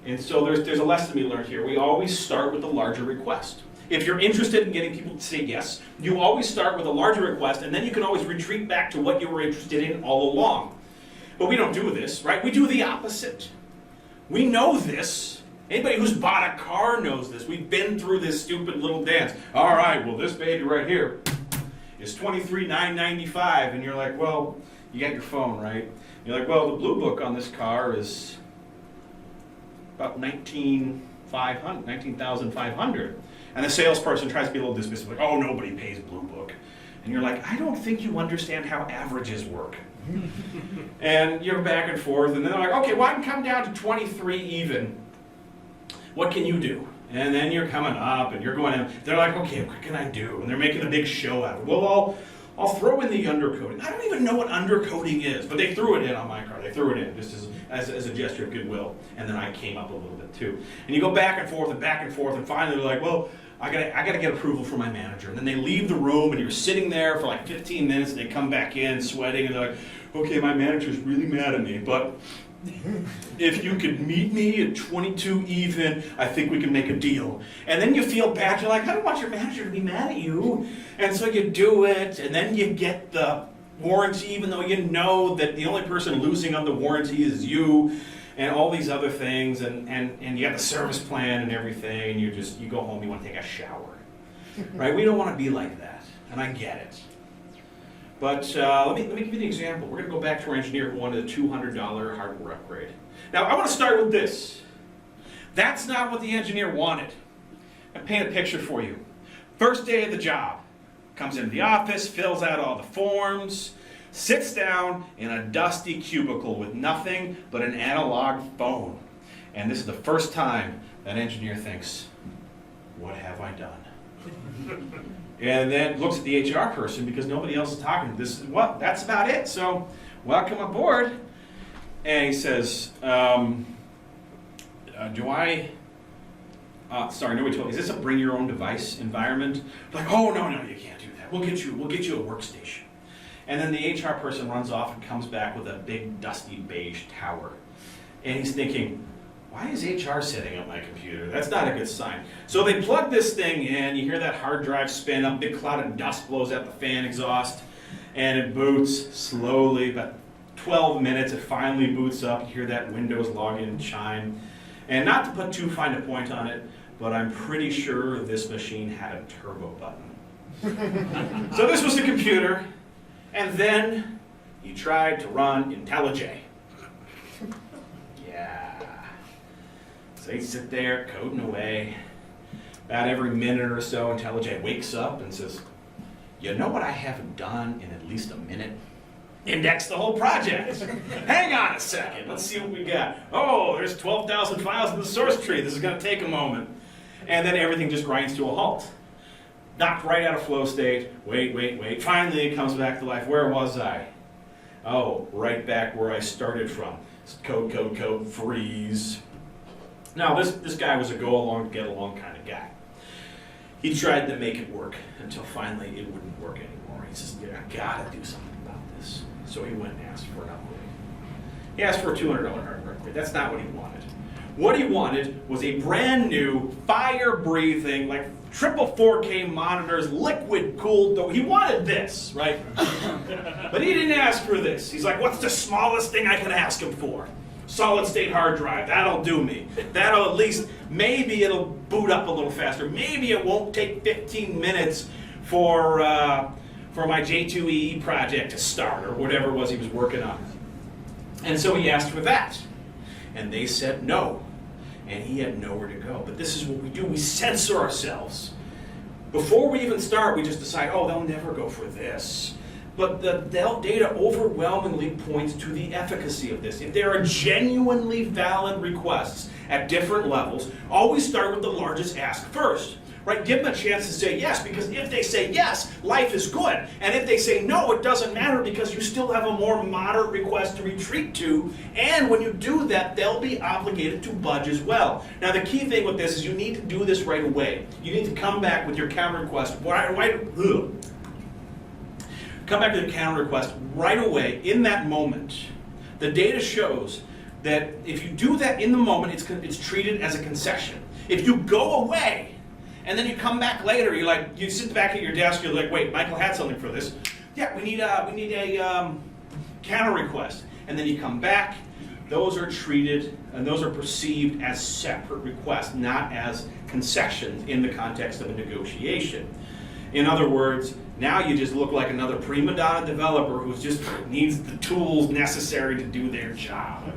And so there's a lesson to be learned here. We always start with a larger request. If you're interested in getting people to say yes, you always start with a larger request, and then you can always retreat back to what you were interested in all along. But we don't do this, right? We do the opposite. We know this. Anybody who's bought a car knows this. We've been through this stupid little dance. All right, well, this baby right here is $23,995, and you're like, well, you got your phone, right? You're like, well, the blue book on this car is about $19,500. And the salesperson tries to be a little dismissive, like, oh, nobody pays blue book. And you're like, I don't think you understand how averages work. And you're back and forth, and then they're like, okay, well, I can come down to 23 even. What can you do? And then you're coming up, and you're going in. They're like, okay, what can I do? And they're making a big show out of it. Well, I'll throw in the undercoating. I don't even know what undercoating is, but they threw it in on my car. They threw it in just as a gesture of goodwill. And then I came up a little bit too. And you go back and forth, and finally they're like, well, I gotta get approval from my manager. And then they leave the room, and you're sitting there for like 15 minutes, and they come back in sweating, and they're like, okay, my manager's really mad at me, but if you could meet me at 22 even, I think we can make a deal. And then you feel bad. You're like, I don't want your manager to be mad at you. And so you do it, and then you get the warranty, even though you know that the only person losing on the warranty is you, and all these other things, and you have the service plan and everything, and you go home, you want to take a shower. Right? We don't want to be like that, and I get it. But let me give you an example. We're going to go back to our engineer who wanted a $200 hardware upgrade. Now, I want to start with this. That's not what the engineer wanted. I'll paint a picture for you. First day of the job. Comes into the office, fills out all the forms, sits down in a dusty cubicle with nothing but an analog phone. And this is the first time that engineer thinks, what have I done? And then looks at the HR person because nobody else is talking. That's about it. So, welcome aboard. And he says, nobody told me, is this a bring your own device environment? Like, oh, no, you can't do that. We'll get you a workstation. And then the HR person runs off and comes back with a big dusty beige tower. And he's thinking, why is HR setting up my computer? That's not a good sign. So they plug this thing in, you hear that hard drive spin up, big cloud of dust blows out the fan exhaust, and it boots slowly, about 12 minutes, it finally boots up, you hear that Windows login chime. And not to put too fine a point on it, but I'm pretty sure this machine had a turbo button. So this was the computer, and then he tried to run IntelliJ. Yeah. So he'd sit there coding away. About every minute or so, IntelliJ wakes up and says, you know what I haven't done in at least a minute? Index the whole project. Hang on a second, let's see what we got. Oh, there's 12,000 files in the source tree. This is going to take a moment. And then everything just grinds to a halt. Knocked right out of flow state. Wait. Finally it comes back to life. Where was I? Oh, right back where I started from. Code, freeze. Now, this guy was a go-along, get-along kind of guy. He tried to make it work until finally it wouldn't work anymore. He says, I gotta do something about this. So he went and asked for an upgrade. He asked for a $200 hardware upgrade. That's not what he wanted. What he wanted was a brand new, fire-breathing, like triple 4K monitors, liquid-cooled. He wanted this, right? But he didn't ask for this. He's like, what's the smallest thing I can ask him for? Solid-state hard drive, that'll do me. That'll at least, maybe it'll boot up a little faster. Maybe it won't take 15 minutes for my J2EE project to start, or whatever it was he was working on. And so he asked for that. And they said no. And he had nowhere to go. But this is what we do. We censor ourselves. Before we even start, we just decide, oh, they'll never go for this. But the data overwhelmingly points to the efficacy of this. If there are genuinely valid requests at different levels, always start with the largest ask first. right? Give them a chance to say yes, because if they say yes, life is good. And if they say no, it doesn't matter because you still have a more moderate request to retreat to. And when you do that, they'll be obligated to budge as well. Now, the key thing with this is you need to do this right away. You need to come back with your counter request. Come back with your counter request right away in that moment. The data shows that if you do that in the moment, it's treated as a concession. If you go away and then you come back later, you sit back at your desk, you're like, wait, Michael had something for this. Yeah, we need a counter request. And then you come back, those are treated and those are perceived as separate requests, not as concessions in the context of a negotiation. In other words, now you just look like another prima donna developer who just needs the tools necessary to do their job.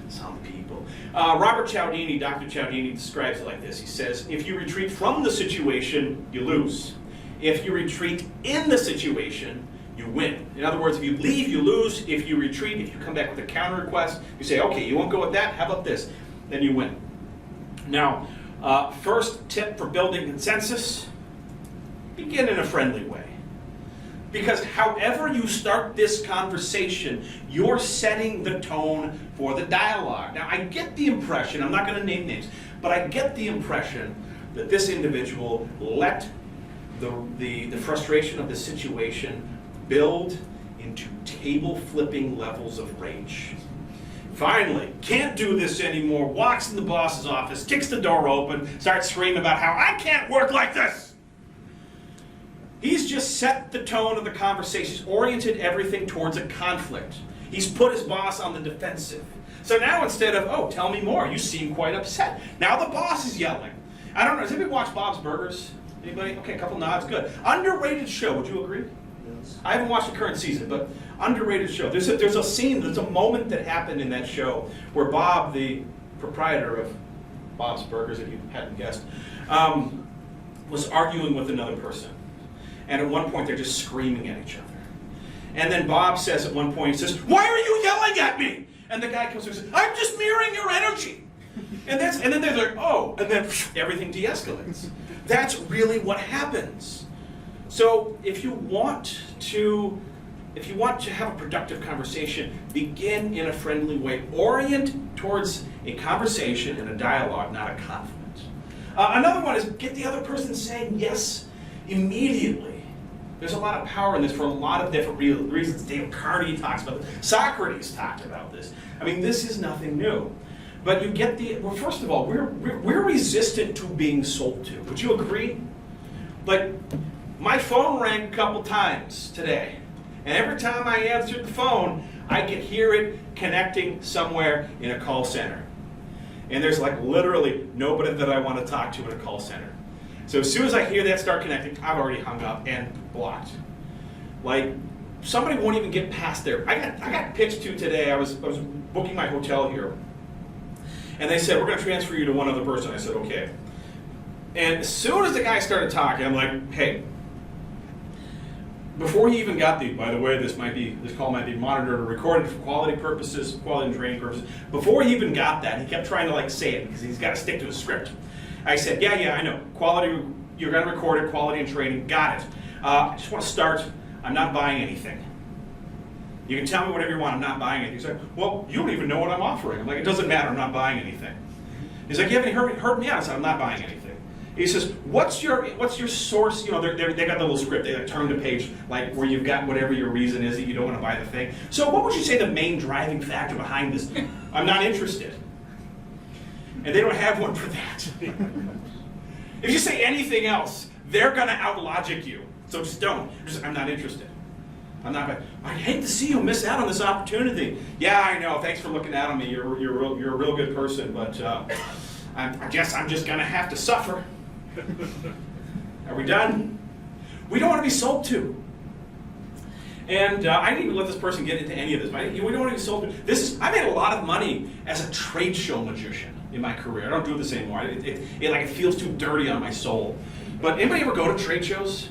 Some people. Robert Cialdini, Dr. Cialdini describes it like this. He says, if you retreat from the situation, you lose. If you retreat in the situation, you win. In other words, if you leave, you lose. If you retreat, if you come back with a counter request, you say, okay, you won't go with that, how about this? Then you win. Now, first tip for building consensus, begin in a friendly way. Because however you start this conversation, you're setting the tone for the dialogue. Now, I get the impression, I'm not going to name names, but I get the impression that this individual let the frustration of the situation build into table-flipping levels of rage. Finally, can't do this anymore, walks in the boss's office, kicks the door open, starts screaming about how I can't work like this. He's just set the tone of the conversation. He's oriented everything towards a conflict. He's put his boss on the defensive. So now instead of, oh, tell me more, you seem quite upset. Now the boss is yelling. I don't know, does anybody watch Bob's Burgers? Anybody? Okay, a couple nods, good. Underrated show, would you agree? Yes. I haven't watched the current season, but underrated show. There's a scene, there's a moment that happened in that show where Bob, the proprietor of Bob's Burgers, if you hadn't guessed, was arguing with another person. And at one point, they're just screaming at each other. And then Bob says at one point, he says, why are you yelling at me? And the guy comes and says, I'm just mirroring your energy. And then they're like, oh, and then everything de-escalates. That's really what happens. So if you want to have a productive conversation, begin in a friendly way. Orient towards a conversation and a dialogue, not a conflict. Another one is get the other person saying yes immediately. There's a lot of power in this for a lot of different reasons. Dale Carnegie talks about this. Socrates talked about this. I mean, this is nothing new. But you get well, first of all, we're resistant to being sold to. Would you agree? Like, my phone rang a couple times today. And every time I answered the phone, I could hear it connecting somewhere in a call center. And there's like literally nobody that I want to talk to in a call center. So as soon as I hear that start connecting, I've already hung up and blocked. Like, somebody won't even get past there. I got pitched to today. I was booking my hotel here. And they said, we're going to transfer you to one other person. I said, okay. And as soon as the guy started talking, I'm like, hey, before he even got by the way, this call might be monitored or recorded for quality purposes, quality and training purposes. Before he even got that, he kept trying to say it because he's got to stick to his script. I said, yeah, I know. Quality, you're going to record it, quality and training, got it. I just want to start, I'm not buying anything. You can tell me whatever you want, I'm not buying anything. He's like, well, you don't even know what I'm offering. I'm like, it doesn't matter, I'm not buying anything. He's like, you haven't heard me out. I said, I'm not buying anything. He says, what's your source? You know, they got the little script. They turn the page where you've got whatever your reason is that you don't want to buy the thing. So what would you say the main driving factor behind this? I'm not interested. And they don't have one for that. If you say anything else, they're going to outlogic you. So just don't. I'm not interested. I hate to see you miss out on this opportunity. Yeah, I know. Thanks for looking out on me. You're a real good person, but I guess I'm just going to have to suffer. Are we done? We don't want to be sold to. And I didn't even let this person get into any of this. We don't want to be sold to. I made a lot of money as a trade show magician in my career. I don't do this anymore. It feels too dirty on my soul. But anybody ever go to trade shows?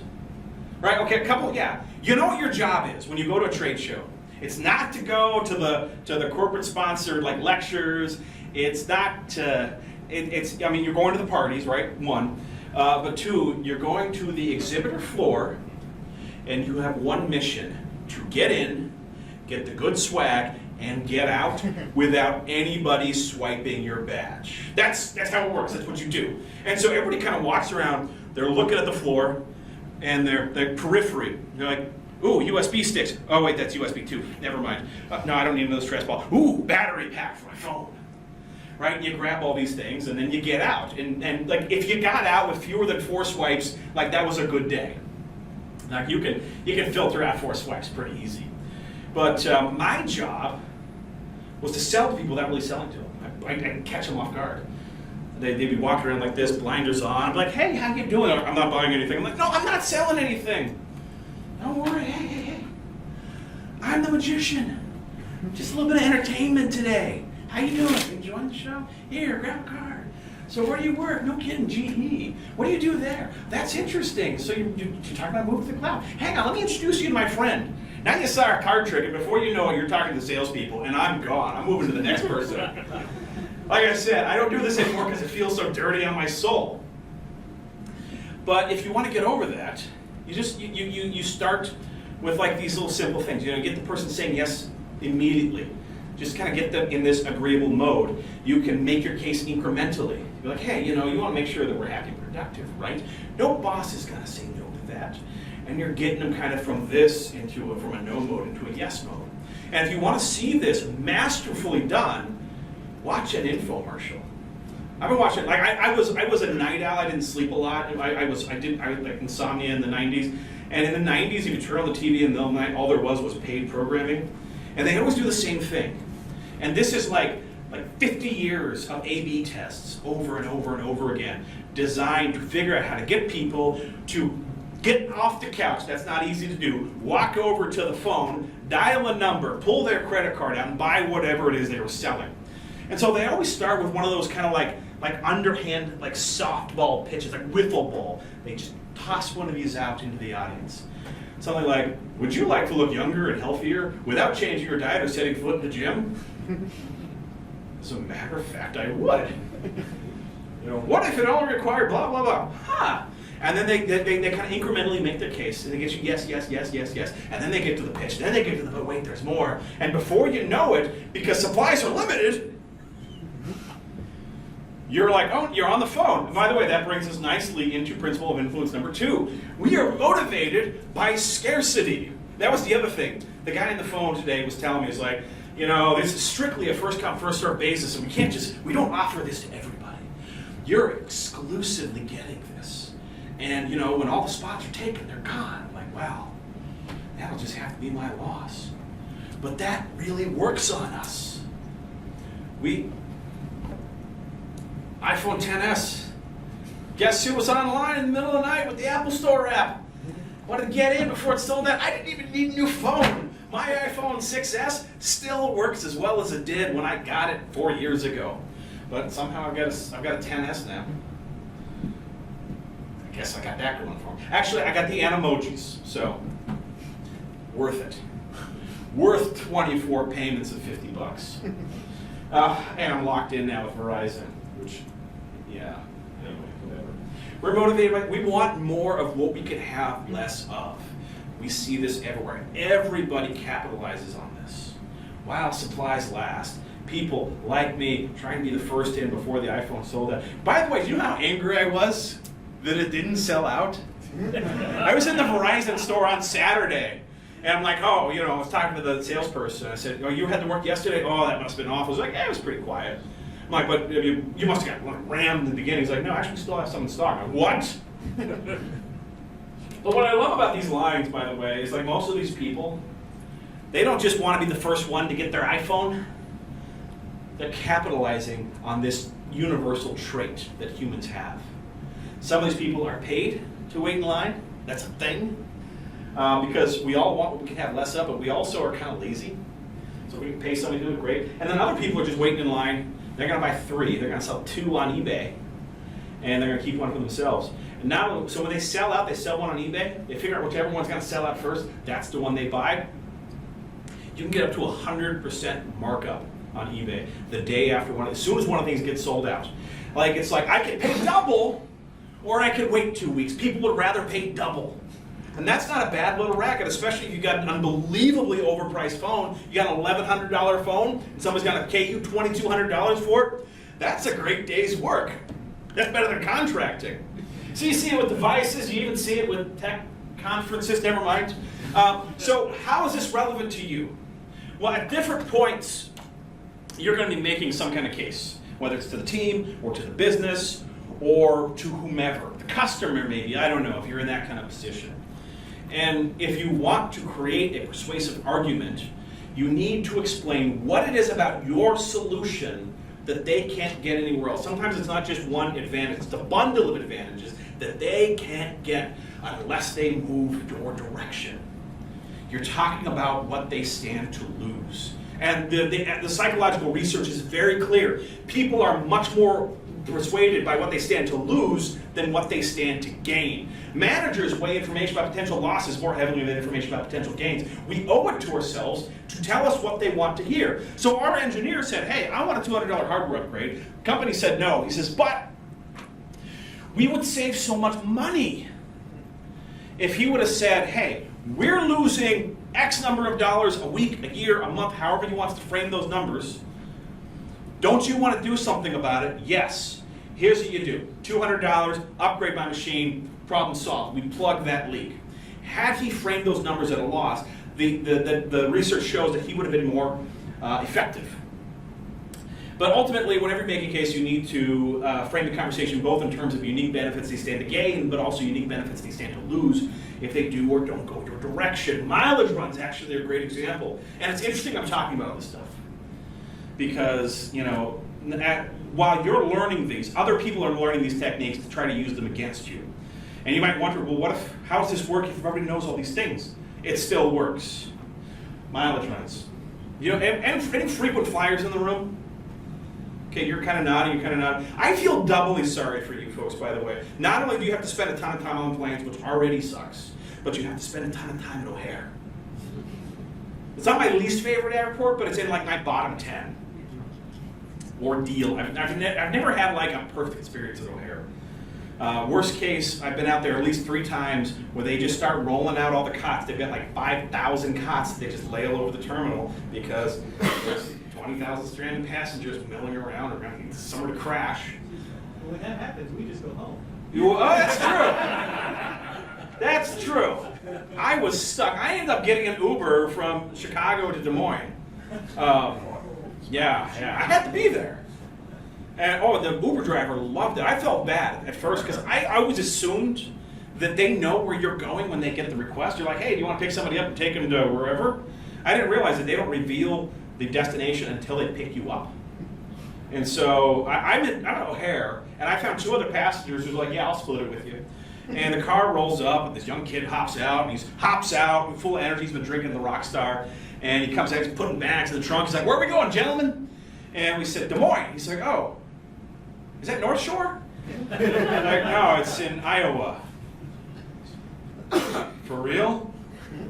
Right? Okay, yeah. You know what your job is when you go to a trade show. It's not to go to the corporate sponsored lectures. It's not. You're going to the parties, right? One. But two, you're going to the exhibitor floor, and you have one mission: to get in, get the good swag, and get out without anybody swiping your badge. That's how it works. That's what you do. And so everybody kind of walks around. They're looking at the floor, and they're periphery. They're like, ooh, USB sticks. Oh wait, that's USB 2. Never mind. No, I don't need another stress ball. Ooh, battery pack for my phone. Right? And you grab all these things, and then you get out. And like, if you got out with fewer than 4 swipes, like, that was a good day. Like, you can filter out 4 swipes pretty easy. But my job was to sell to people without really selling to them. I'd catch them off guard. They'd be walking around like this, blinders on. I'm like, hey, how you doing? I'm not buying anything. I'm like, no, I'm not selling anything. Don't worry, hey. I'm the magician. Just a little bit of entertainment today. How you doing? Enjoying the show? Here, grab a card. So where do you work? No kidding, GE. What do you do there? That's interesting. So you're talking about moving to the cloud. Hang on, let me introduce you to my friend. Now you saw our card trick, and before you know it, you're talking to salespeople, and I'm gone. I'm moving to the next person. Like I said, I don't do this anymore because it feels so dirty on my soul. But if you want to get over that, you start with like these little simple things. You know, get the person saying yes immediately. Just kind of get them in this agreeable mode. You can make your case incrementally. You're like, hey, you know, you want to make sure that we're happy and productive, right? No boss is going to say no to that. And you're getting them kind of from this from a no mode into a yes mode. And if you want to see this masterfully done, watch an infomercial. I've been watching. Like I was a night owl. I didn't sleep a lot. I had like insomnia in the 90s. And in the 90s, if you turn on the TV in the middle of the night, all there was paid programming, and they always do the same thing. And this is like 50 years of A/B tests over and over and over again, designed to figure out how to get people to get off the couch. That's not easy to do. Walk over to the phone, dial a number, pull their credit card out, and buy whatever it is they were selling. And so they always start with one of those kind of like underhand, like softball pitches, like wiffle ball. They just toss one of these out into the audience. Something like, would you like to look younger and healthier without changing your diet or setting foot in the gym? As a matter of fact, I would. You know, what if it only required blah, blah, blah? Huh. And then they kind of incrementally make their case, and they get you yes, yes, yes, yes, yes. And then they get to the pitch, and then they get to the, but wait, there's more. And before you know it, because supplies are limited, you're like, oh, you're on the phone. And by the way, that brings us nicely into principle of influence number 2. We are motivated by scarcity. That was the other thing. The guy on the phone today was telling me, he's like, you know, this is strictly a first come, first served basis, and we don't offer this to everybody. You're exclusively getting this. And, you know, when all the spots are taken, they're gone. I'm like, well, that'll just have to be my loss. But that really works on us. iPhone XS. Guess who was online in the middle of the night with the Apple Store app? Wanted to get in before it sold out. I didn't even need a new phone. My iPhone 6S still works as well as it did when I got it 4 years ago. But somehow I've got a 10S now. I guess I got that going for me. Actually, I got the Animojis, so worth it. Worth 24 payments of $50. And I'm locked in now with Verizon, which, yeah, anyway, whatever. We're motivated by, we want more of what we can have less of. We see this everywhere. Everybody capitalizes on this. While supplies last, people like me trying to be the first in before the iPhone sold out. By the way, do you know how angry I was that it didn't sell out? I was in the Verizon store on Saturday, and I'm like, oh, you know, I was talking to the salesperson. I said, oh, you had to work yesterday? Oh, that must have been awful. I was like, yeah, it was pretty quiet. I'm like, but you must have got rammed in the beginning. He's like, no, actually, we still have some in stock. I'm like, what? But what I love about these lines, by the way, is like most of these people, they don't just want to be the first one to get their iPhone. They're capitalizing on this universal trait that humans have. Some of these people are paid to wait in line. That's a thing. Because we all want what we can have less of, but we also are kind of lazy. So we can pay somebody to do it, great. And then other people are just waiting in line. They're going to buy 3. They're going to sell 2 on eBay. And they're going to keep one for themselves. And now, so when they sell out, they sell one on eBay. They figure out whichever one's going to sell out first. That's the one they buy. You can get up to 100% markup on eBay the day after one. As soon as one of the things gets sold out. Like, it's like, I can pay double Or I could wait 2 weeks. People would rather pay double. And that's not a bad little racket, especially if you've got an unbelievably overpriced phone. You got an $1,100 phone, and somebody's going to pay you $2,200 for it. That's a great day's work. That's better than contracting. So you see it with devices, you even see it with tech conferences, never mind. So how is this relevant to you? Well, at different points, you're going to be making some kind of case, whether it's to the team, or to the business, or to whomever. The customer maybe, I don't know, if you're in that kind of position. And if you want to create a persuasive argument, you need to explain what it is about your solution that they can't get anywhere else. Sometimes it's not just one advantage, it's a bundle of advantages that they can't get unless they move your direction. You're talking about what they stand to lose. And the psychological research is very clear. People are much more persuaded by what they stand to lose than what they stand to gain. Managers weigh information about potential losses more heavily than information about potential gains. We owe it to ourselves to tell us what they want to hear. So our engineer said, hey, I want a $200 hardware upgrade. The company said no. He says, but we would save so much money if he would have said, hey, we're losing X number of dollars a week, a year, a month, however he wants to frame those numbers. Don't you want to do something about it? Yes. Here's what you do. $200, upgrade my machine, problem solved. We plug that leak. Had he framed those numbers at a loss, the research shows that he would have been more effective. But ultimately, whenever you make a case, you need to frame the conversation both in terms of unique benefits they stand to gain, but also unique benefits they stand to lose if they do or don't go your direction. Mileage runs actually are a great example. And it's interesting I'm talking about this stuff. Because, you know, while you're learning these, other people are learning these techniques to try to use them against you. And you might wonder, well, how does this work if everybody knows all these things? It still works. Mileage runs. You know, any frequent flyers in the room? Okay, you're kind of nodding, you're kind of nodding. I feel doubly sorry for you folks, by the way. Not only do you have to spend a ton of time on planes, which already sucks, but you have to spend a ton of time at O'Hare. It's not my least favorite airport, but it's in like my bottom 10. Ordeal. I've never had like a perfect experience at O'Hare. Worst case, I've been out there at least 3 times where they just start rolling out all the cots. They've got like 5,000 cots that they just lay all over the terminal because there's 20,000 stranded passengers milling around somewhere to crash. Well, when that happens, we just go home. Oh, that's true. That's true. I was stuck. I ended up getting an Uber from Chicago to Des Moines. Yeah, I had to be there. And the Uber driver loved it. I felt bad at first because I always assumed that they know where you're going when they get the request. You're like, hey, do you want to pick somebody up and take them to wherever? I didn't realize that they don't reveal the destination until they pick you up. And so I'm at O'Hare, and I found 2 other passengers who was like, yeah, I'll split it with you. And the car rolls up, and this young kid hops out, and he hops out, full of energy, he's been drinking the Rockstar, and he comes out, he's putting bags in the trunk, he's like, where are we going, gentlemen? And we said, Des Moines. He's like, oh, is that North Shore? I'm like, no, it's in Iowa. For real?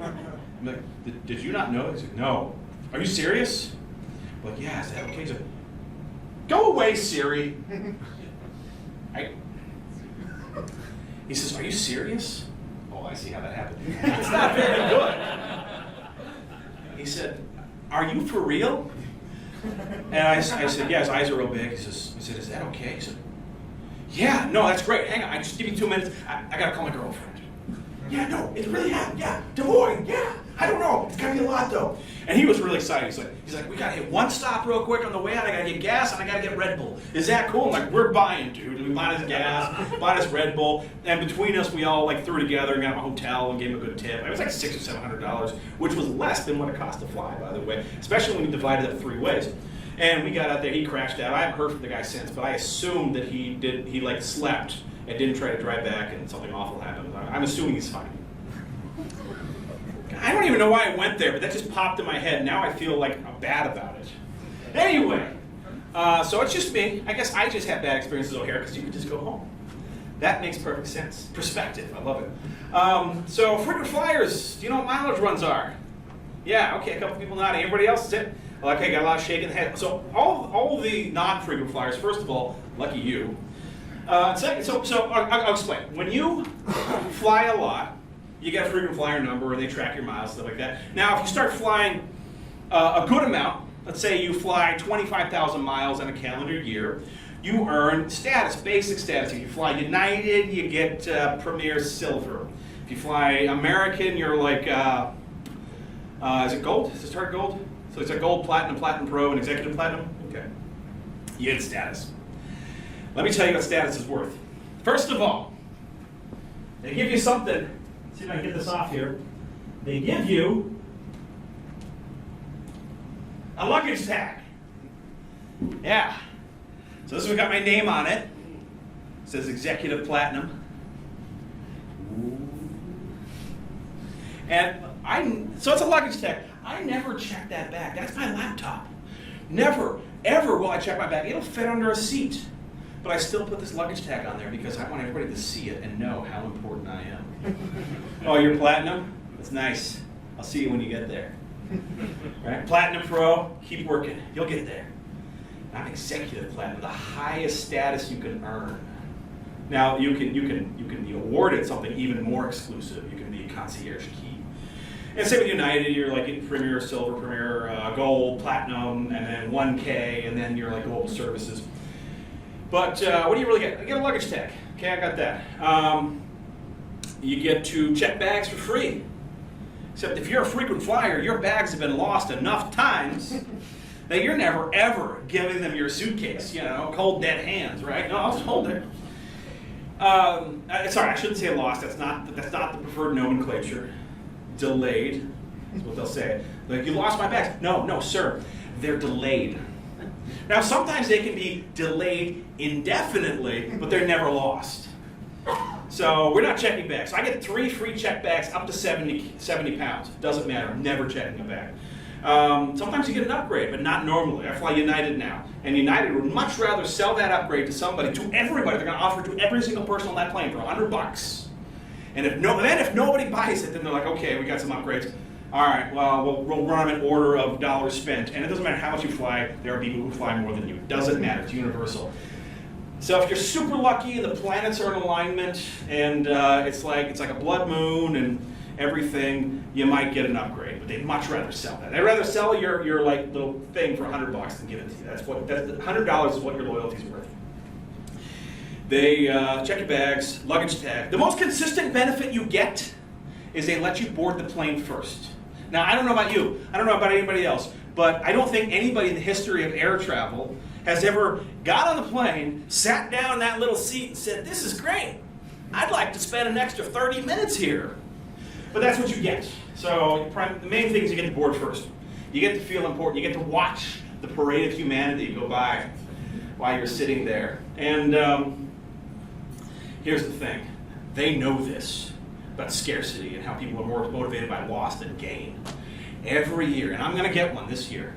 I'm like, did you not know? He's like, no. Are you serious? I'm like, yeah, is that okay? He's like, go away, Siri. He says, are you serious? Oh, I see how that happened. That's not very good. He said, are you for real? And I said, yeah, his eyes are real big. He said, is that okay? He said, yeah, no, that's great. Hang on, just give me 2 minutes. I got to call my girlfriend. Yeah, no, it really happened. Yeah, Des Moines, yeah. I don't know. It's got to be a lot, though. And he was really excited. He's like, we got to hit one stop real quick on the way out. I got to get gas, and I got to get Red Bull. Is that cool? I'm like, we're buying, dude. We bought his gas, bought his Red Bull, and between us, we all like threw together and got him a hotel and gave him a good tip. It was like $600 or $700, which was less than what it cost to fly, by the way, especially when we divided it up 3 ways. And we got out there. He crashed out. I haven't heard from the guy since, but I assumed that he like slept and didn't try to drive back, and something awful happened. I'm assuming he's fine. I don't even know why I went there, but that just popped in my head. Now I feel like I'm bad about it. Anyway, so it's just me. I guess I just have bad experiences over here because you can just go home. That makes perfect sense. Perspective, I love it. So frequent flyers, do you know what mileage runs are? Yeah, okay, a couple people nodding. Everybody else is it? Okay, got a lot of shaking the head. So all the non-frequent flyers, first of all, lucky you. I'll explain. When you fly a lot, you get a frequent flyer number, and they track your miles, stuff like that. Now, if you start flying a good amount, let's say you fly 25,000 miles in a calendar year, you earn status, basic status. If you fly United, you get Premier Silver. If you fly American, you're like, is it gold? Does it start gold? So it's a gold, platinum, platinum pro, and executive platinum? Okay. You get status. Let me tell you what status is worth. First of all, they give you something. Let's see if I can get this off here. They give you a luggage tag. Yeah. So this one's got my name on it. It says executive platinum. And so it's a luggage tag. I never check that bag. That's my laptop. Never, ever will I check my bag. It'll fit under a seat. But I still put this luggage tag on there because I want everybody to see it and know how important I am. Oh, you're platinum? That's nice. I'll see you when you get there. Right? Platinum Pro, keep working. You'll get there. I'm executive platinum, the highest status you can earn. Now you can be awarded something even more exclusive. You can be a concierge key. And same with United, you're like getting Premier Silver, Premier Gold, Platinum, and then 1K, and then you're like Global Services. But what do you really get? I get a luggage tag. Okay, I got that. You get to check bags for free. Except if you're a frequent flyer, your bags have been lost enough times that you're never ever giving them your suitcase. You know, cold dead hands, right? No, I'll just hold it. Sorry, I shouldn't say lost. That's not the preferred nomenclature. Delayed is what they'll say. Like, you lost my bags. No, sir. They're delayed. Now, sometimes they can be delayed indefinitely, but they're never lost. So we're not checking bags. So I get 3 free check bags up to 70 pounds. Doesn't matter. I'm never checking a bag. Sometimes you get an upgrade, but not normally. I fly United now. And United would much rather sell that upgrade to somebody, to everybody. They're going to offer it to every single person on that plane for $100. And if nobody buys it, then they're like, okay, we got some upgrades. All right, well, we'll run an order of dollars spent. And it doesn't matter how much you fly, there are people who fly more than you. It doesn't matter, it's universal. So if you're super lucky, the planets are in alignment, and it's like a blood moon and everything, you might get an upgrade. But they'd much rather sell that. They'd rather sell your like little thing for $100 than give it to you. That's $100 is what your loyalty's worth. They check your bags, luggage tag. The most consistent benefit you get is they let you board the plane first. Now, I don't know about you. I don't know about anybody else. But I don't think anybody in the history of air travel has ever got on the plane, sat down in that little seat and said, this is great. I'd like to spend an extra 30 minutes here. But that's what you get. So the main thing is you get to board first. You get to feel important. You get to watch the parade of humanity go by while you're sitting there. And here's the thing. They know this about scarcity and how people are more motivated by loss than gain. Every year, and I'm going to get one this year,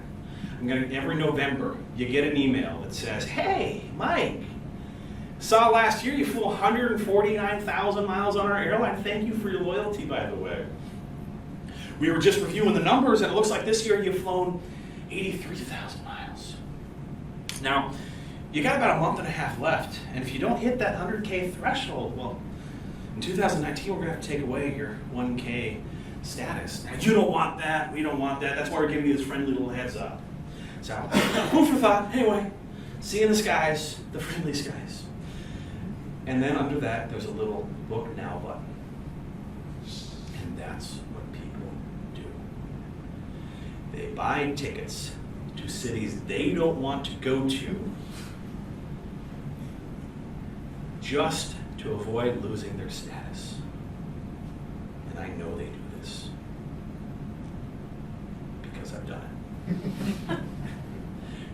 every November, you get an email that says, hey, Mike, saw last year you flew 149,000 miles on our airline. Thank you for your loyalty, by the way. We were just reviewing the numbers, and it looks like this year you've flown 83,000 miles. Now, you got about a month and a half left, and if you don't hit that 100K threshold, well, in 2019, we're going to have to take away your 1K status. Now, you don't want that. We don't want that. That's why we're giving you this friendly little heads up. So, food for thought. Anyway, see you in the skies, the friendly skies. And then under that, there's a little book now button. And that's what people do. They buy tickets to cities they don't want to go to just to avoid losing their status. And I know they do this because I've done it.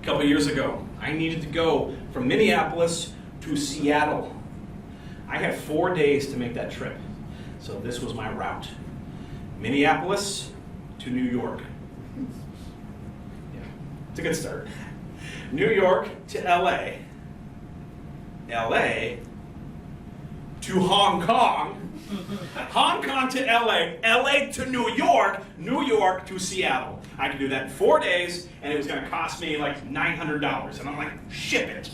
A couple years ago, I needed to go from Minneapolis to Seattle. I had 4 days to make that trip. So this was my route. Minneapolis to New York. Yeah, it's a good start. New York to LA. LA to Hong Kong. Hong Kong to LA. LA to New York. New York to Seattle. I could do that in 4 days, and it was going to cost me like $900. And I'm like, ship it.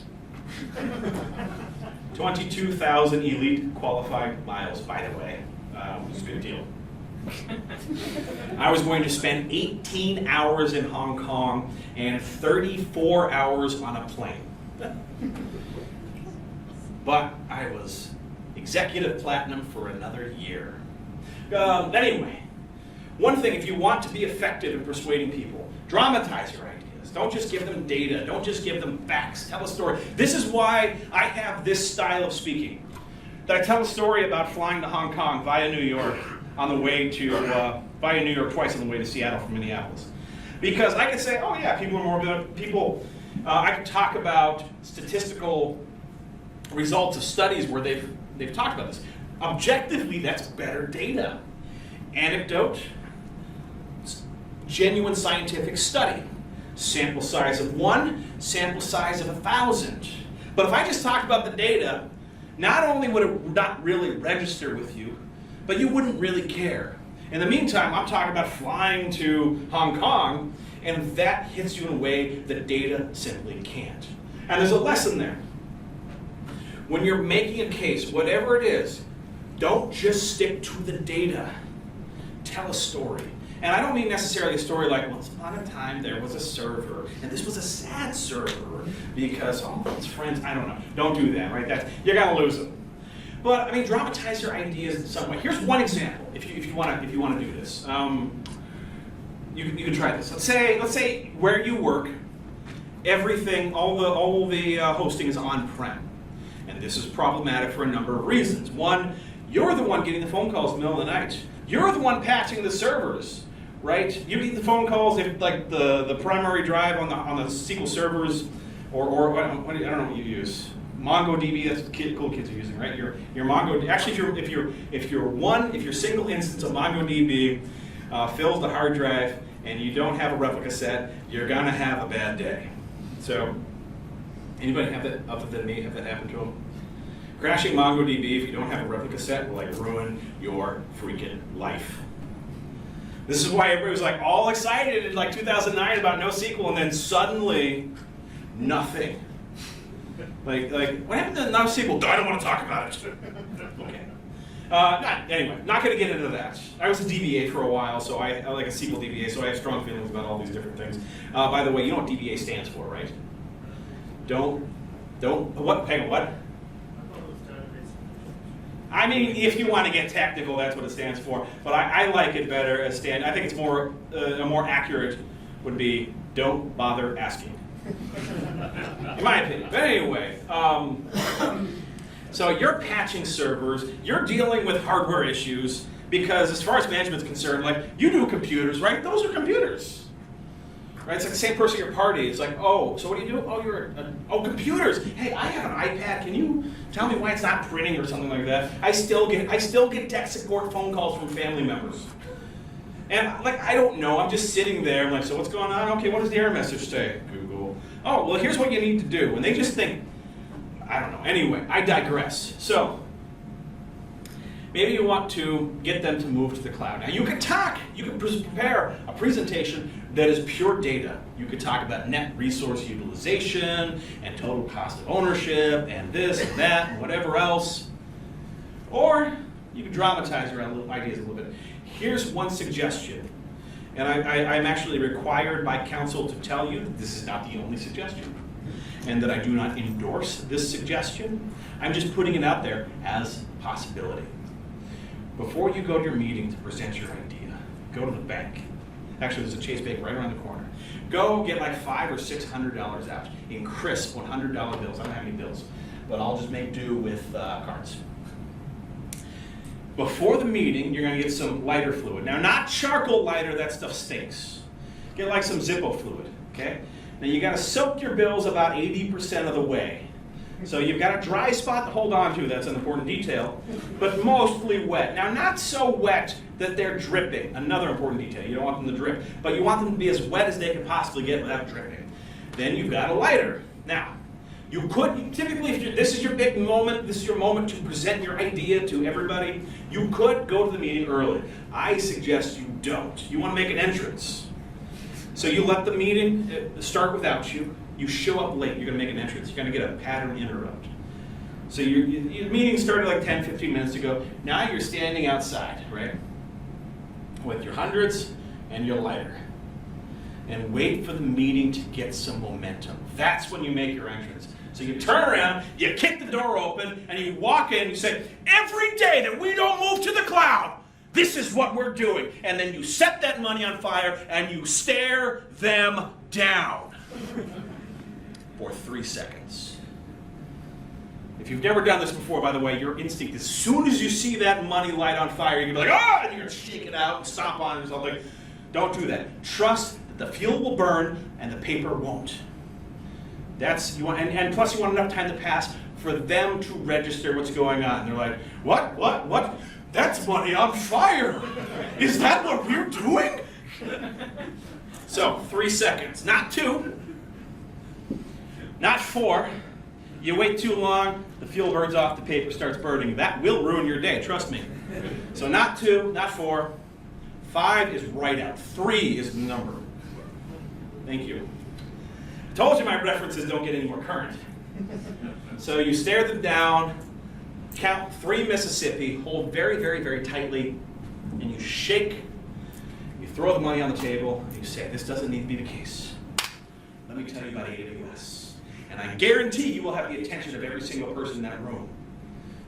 22,000 elite qualified miles, by the way. It's a good deal. I was going to spend 18 hours in Hong Kong and 34 hours on a plane. But I was executive platinum for another year. Anyway, one thing, if you want to be effective in persuading people, dramatize your ideas. Don't just give them data. Don't just give them facts. Tell a story. This is why I have this style of speaking. That I tell a story about flying to Hong Kong via New York on the way to, via New York twice on the way to Seattle from Minneapolis. Because I could say, oh yeah, people are more, I could talk about statistical results of studies where they've talked about this. Objectively, that's better data. Anecdote, genuine scientific study. Sample size of 1, sample size of 1,000. But if I just talked about the data, not only would it not really register with you, but you wouldn't really care. In the meantime, I'm talking about flying to Hong Kong, and that hits you in a way that data simply can't. And there's a lesson there. When you're making a case, whatever it is, don't just stick to the data. Tell a story. And I don't mean necessarily a story like, once upon a time there was a server, and this was a sad server because all of its friends, I don't know. Don't do that, right? You're gonna lose them. But I mean, dramatize your ideas in some way. Here's one example. If you want to do this, you can try this. Let's say where you work, everything, all the hosting is on-prem, and this is problematic for a number of reasons. One, you're the one getting the phone calls in the middle of the night. You're the one patching the servers, right? You get the phone calls if like the primary drive on the SQL servers, or I don't know what you use. MongoDB, that's what cool kids are using, right? Your Mongo. Actually, if your single instance of MongoDB fills the hard drive and you don't have a replica set, you're gonna have a bad day. So, anybody have that other than me? Have that happen to them? Crashing MongoDB if you don't have a replica set will like ruin your freaking life. This is why everybody was like all excited in like 2009 about NoSQL, and then suddenly nothing. Like what happened to NoSQL? I don't want to talk about it. Okay. Anyway, not going to get into that. I was a DBA for a while, so I like a SQL DBA, so I have strong feelings about all these different things. By the way, you know what DBA stands for, right? What? Hang on, what? I mean, if you want to get technical, that's what it stands for. But I like it better as I think it's more accurate would be don't bother asking. In my opinion. But anyway, so you're patching servers, you're dealing with hardware issues, because as far as management's concerned, like, you do computers, right? Those are computers. Right? It's like the same person at your party. It's like, oh, so what do you do? Oh, computers. Hey, I have an iPad. Can you tell me why it's not printing or something like that? I still get tech support phone calls from family members. And like, I don't know, I'm just sitting there, I'm like, so what's going on? Okay, what does the error message say? Google. Oh, well, here's what you need to do. And they just think, I don't know. Anyway, I digress. So, maybe you want to get them to move to the cloud. Now, you can prepare a presentation that is pure data. You could talk about net resource utilization and total cost of ownership and this and that and whatever else. Or you can dramatize your ideas a little bit. Here's one suggestion, and I'm actually required by counsel to tell you that this is not the only suggestion, and that I do not endorse this suggestion. I'm just putting it out there as a possibility. Before you go to your meeting to present your idea, go to the bank. Actually, there's a Chase Bank right around the corner. Go get like $500 or $600 out in crisp $100 bills. I don't have any bills, but I'll just make do with cards. Before the meeting, you're going to get some lighter fluid. Now, not charcoal lighter, that stuff stinks. Get like some Zippo fluid, okay? Now, you got to soak your bills about 80% of the way. So you've got a dry spot to hold on to, that's an important detail, but mostly wet. Now, not so wet that they're dripping, another important detail. You don't want them to drip, but you want them to be as wet as they can possibly get without dripping. Then you've got a lighter. Now, you could, typically, if this is your big moment, this is your moment to present your idea to everybody, you could go to the meeting early. I suggest you don't. You want to make an entrance. So you let the meeting start without you. You show up late, you're going to make an entrance. You're going to get a pattern interrupt. So your meeting started like 10, 15 minutes ago. Now you're standing outside, right? With your hundreds and your lighter. And wait for the meeting to get some momentum. That's when you make your entrance. So you turn around, you kick the door open, and you walk in and you say, every day that we don't move to the cloud, this is what we're doing. And then you set that money on fire and you stare them down for 3 seconds. If you've never done this before, by the way, your instinct, as soon as you see that money light on fire, you're going to be like, ah, and you're going to shake it out and stomp on it or something. Don't do that. Trust that the fuel will burn and the paper won't. That's you want, and plus you want enough time to pass for them to register what's going on. They're like, what? That's money on fire. Is that what we're doing? So 3 seconds, not 2, not 4. You wait too long, the fuel burns off, the paper starts burning. That will ruin your day, trust me. So not 2, not 4. 5 is right out. 3 is the number. Thank you. I told you my references don't get any more current. So you stare them down, count 3 Mississippi, hold very, very, very tightly, and you shake. You throw the money on the table, and you say, this doesn't need to be the case. Let me tell you about AWS. And I guarantee you will have the attention of every single person in that room.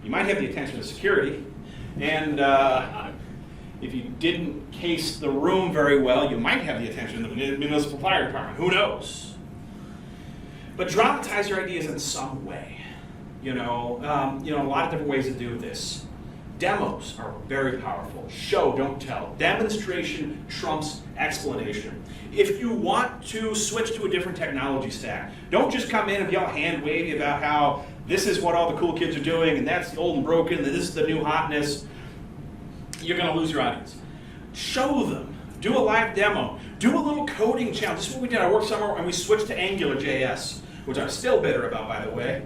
You might have the attention of security, and if you didn't case the room very well, you might have the attention of the municipal fire department. Who knows? But dramatize your ideas in some way. A lot of different ways to do this. Demos are very powerful. Show, don't tell. Demonstration trumps explanation. If you want to switch to a different technology stack, don't just come in and be all hand-wavy about how this is what all the cool kids are doing, and that's the old and broken, and this is the new hotness. You're going to lose your audience. Show them. Do a live demo. Do a little coding challenge. This is what we did. I worked somewhere and we switched to AngularJS, which I'm still bitter about, by the way,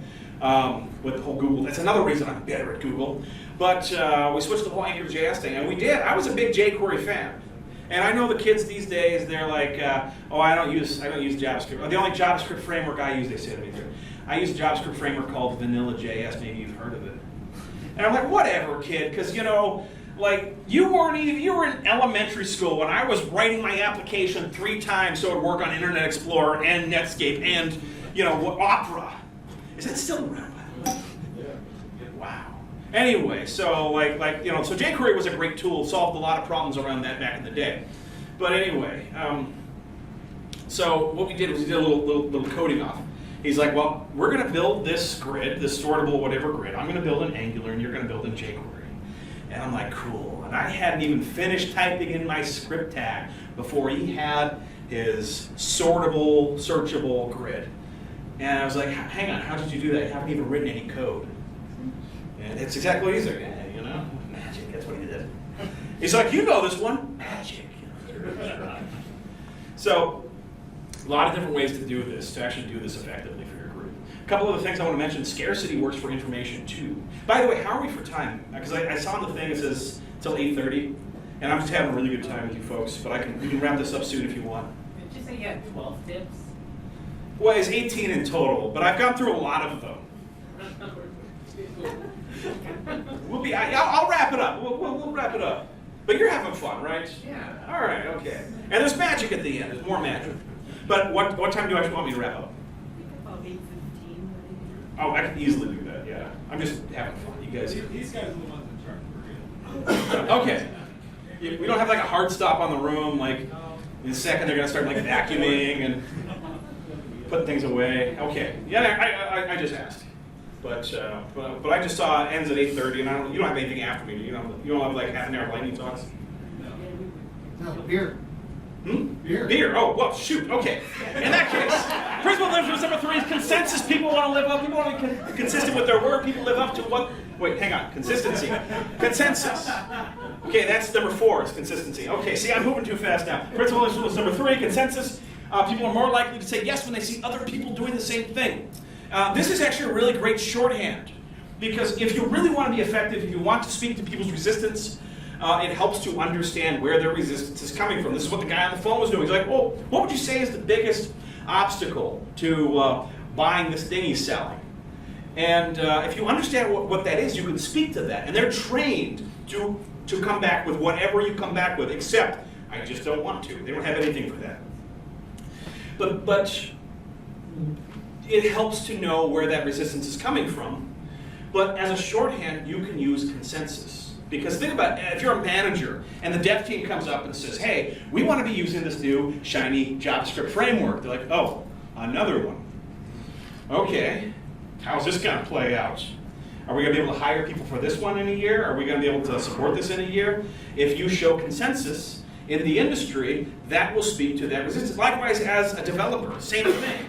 with the whole Google. That's another reason I'm bitter at Google. But we switched to the whole AngularJS thing, and we did. I was a big jQuery fan. And I know the kids these days, they're like, I don't use JavaScript. The only JavaScript framework I use, they say to me, I use a JavaScript framework called Vanilla.js. Maybe you've heard of it. And I'm like, whatever, kid, because, you were in elementary school when I was writing my application 3 times so it would work on Internet Explorer and Netscape and, Opera. Is that still around? Wow. Anyway, so so jQuery was a great tool, solved a lot of problems around that back in the day. But anyway, so what we did was we did a little coding off. He's like, well, we're going to build this grid, this sortable whatever grid. I'm going to build in Angular and you're going to build in jQuery. And I'm like, cool. And I hadn't even finished typing in my script tag before he had his sortable, searchable grid. And I was like, hang on, how did you do that? You haven't even written any code. And it's exactly what he said. Yeah, magic, that's what he did. He's like, you know this one, magic. So, a lot of different ways to do this, to actually do this effectively for your group. A couple of the things I want to mention, scarcity works for information too. By the way, how are we for time? Because I saw on the thing it says till 8:30, and I'm just having a really good time with you folks, but we can wrap this up soon if you want. Did you say you had 12 tips? Well, it's 18 in total, but I've gone through a lot of them. I'll wrap it up. We'll wrap it up. But you're having fun, right? Yeah. All right, okay. And there's magic at the end. There's more magic. But what time do you actually want me to wrap up? About 8:15. Oh, I can easily do that, yeah. I'm just having fun. You guys here. These guys are the ones in charge. We're good. Okay. We don't have like a hard stop on the room, like in a second they're going to start like vacuuming and putting things away. Okay. Yeah, I just asked. But I just saw it ends at 8:30, and you don't have anything after me. You don't have like half an hour of lightning talks? No, beer. Beer. Beer. Oh, well, shoot. Okay. In that case, principle of influence number 3 is consensus. People want to live up. People want to be consistent with their word. People live up to what? Wait, hang on. Consistency. Consensus. Okay, that's number 4 is consistency. Okay, see, I'm moving too fast now. Principle of influence number 3, consensus. People are more likely to say yes when they see other people doing the same thing. This is actually a really great shorthand, because if you really want to be effective, if you want to speak to people's resistance, it helps to understand where their resistance is coming from. This is what the guy on the phone was doing. He's like, well, what would you say is the biggest obstacle to buying this thing he's selling? And if you understand what that is, you can speak to that. And they're trained to come back with whatever you come back with, except I just don't want to. They don't have anything for that. But it helps to know where that resistance is coming from. But as a shorthand, you can use consensus. Because think about it, if you're a manager and the dev team comes up and says, hey, we want to be using this new shiny JavaScript framework. They're like, oh, another one. Okay, how's this going to play out? Are we going to be able to hire people for this one in a year? Are we going to be able to support this in a year? If you show consensus in the industry, that will speak to that resistance. Likewise, as a developer, same thing.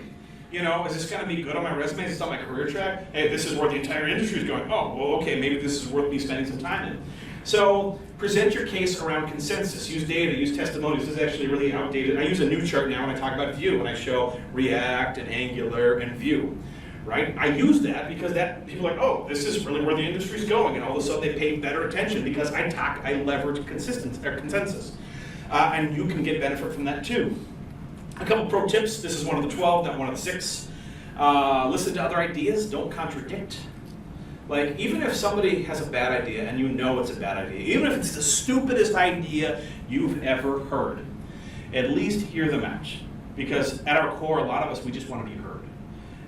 You know, is this going to be good on my resume? Is this on my career track? Hey, this is where the entire industry is going. Oh, well, okay, maybe this is worth me spending some time in. So present your case around consensus. Use data, use testimonials. This is actually really outdated. I use a new chart now when I talk about Vue, when I show React and Angular and Vue. Right? I use that because people are like, oh, this is really where the industry's going, and all of a sudden they pay better attention because I leverage consensus. And you can get benefit from that too. A couple pro tips. This is one of the 12, not one of the 6. Listen to other ideas, don't contradict. Like, even if somebody has a bad idea and you know it's a bad idea, even if it's the stupidest idea you've ever heard, at least hear them out. Because at our core, a lot of us, we just want to be heard.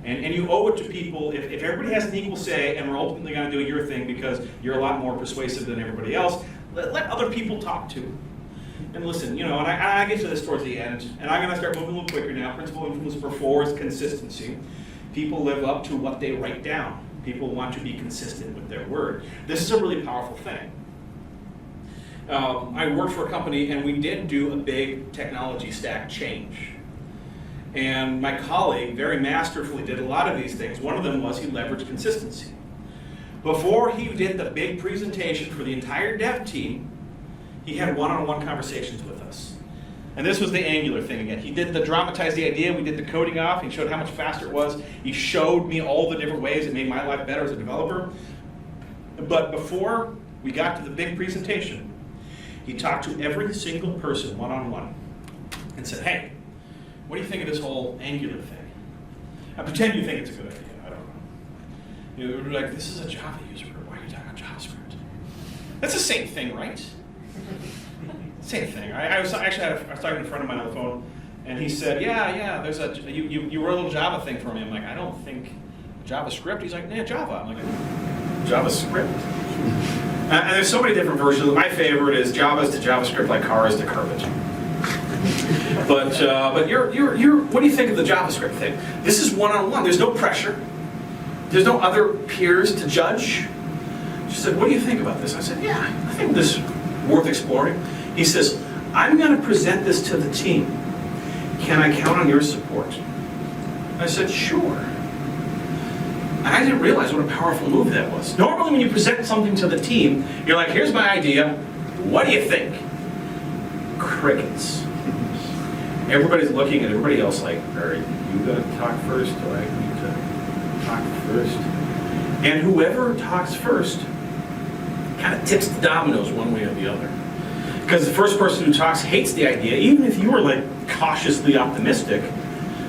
And you owe it to people, if everybody has an equal say and we're ultimately going to do your thing because you're a lot more persuasive than everybody else, let other people talk too. And listen, you know, and I get to this towards the end, and I'm going to start moving a little quicker now. Principle influence number 4 is consistency. People live up to what they write down. People want to be consistent with their word. This is a really powerful thing. I worked for a company, and we did do a big technology stack change. And my colleague very masterfully did a lot of these things. One of them was he leveraged consistency. Before he did the big presentation for the entire dev team, he had one-on-one conversations with us. And this was the Angular thing again. He did dramatize the idea, we did the coding off, he showed how much faster it was, he showed me all the different ways it made my life better as a developer. But before we got to the big presentation, he talked to every single person one-on-one and said, hey, what do you think of this whole Angular thing? I pretend you think it's a good idea, I don't know. You're like, this is a Java user group, why are you talking about JavaScript? That's the same thing, right? Same thing. I was talking to a friend of mine on the phone, and he said, yeah, there's you wrote a little Java thing for me. I'm like, I don't think JavaScript. He's like, yeah, Java. I'm like, JavaScript? And there's so many different versions. My favorite is Java's to JavaScript like car is to carpet. But you're what do you think of the JavaScript thing? This is one-on-one. There's no pressure. There's no other peers to judge. She said, what do you think about this? I said, yeah, I think this is worth exploring. He says, I'm going to present this to the team. Can I count on your support? I said, sure. And I didn't realize what a powerful move that was. Normally when you present something to the team, you're like, here's my idea. What do you think? Crickets. Everybody's looking at everybody else like, are you going to talk first? Do I need to talk first? And whoever talks first kind of tips the dominoes one way or the other. Because the first person who talks hates the idea, even if you were like cautiously optimistic.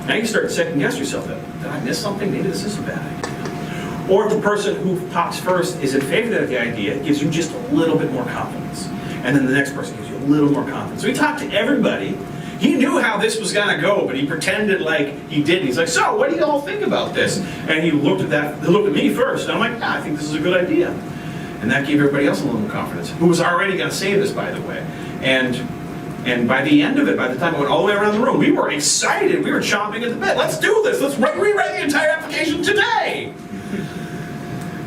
Now you start to second guess yourself. Did I miss something? Maybe this is a bad idea. Or if the person who talks first is in favor of the idea, it gives you just a little bit more confidence. And then the next person gives you a little more confidence. So he talked to everybody. He knew how this was going to go, but he pretended like he didn't. He's like, so what do you all think about this? And he looked at me first. And I'm like, I think this is a good idea. And that gave everybody else a little more confidence, who was already going to say this, by the way. And by the end of it, by the time it went all the way around the room, we were excited. We were chomping at the bit. Let's do this. Let's rewrite the entire application today.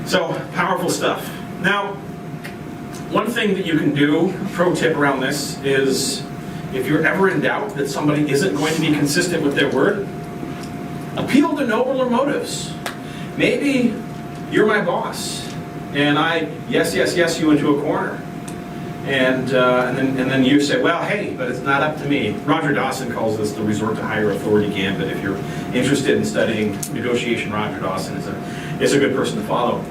So, powerful stuff. Now, one thing that you can do, pro tip around this, is if you're ever in doubt that somebody isn't going to be consistent with their word, appeal to nobler motives. Maybe you're my boss, and I yes you into a corner. And then you say, well, hey, but it's not up to me. Roger Dawson calls this the resort to higher authority gambit. If you're interested in studying negotiation, Roger Dawson is a good person to follow.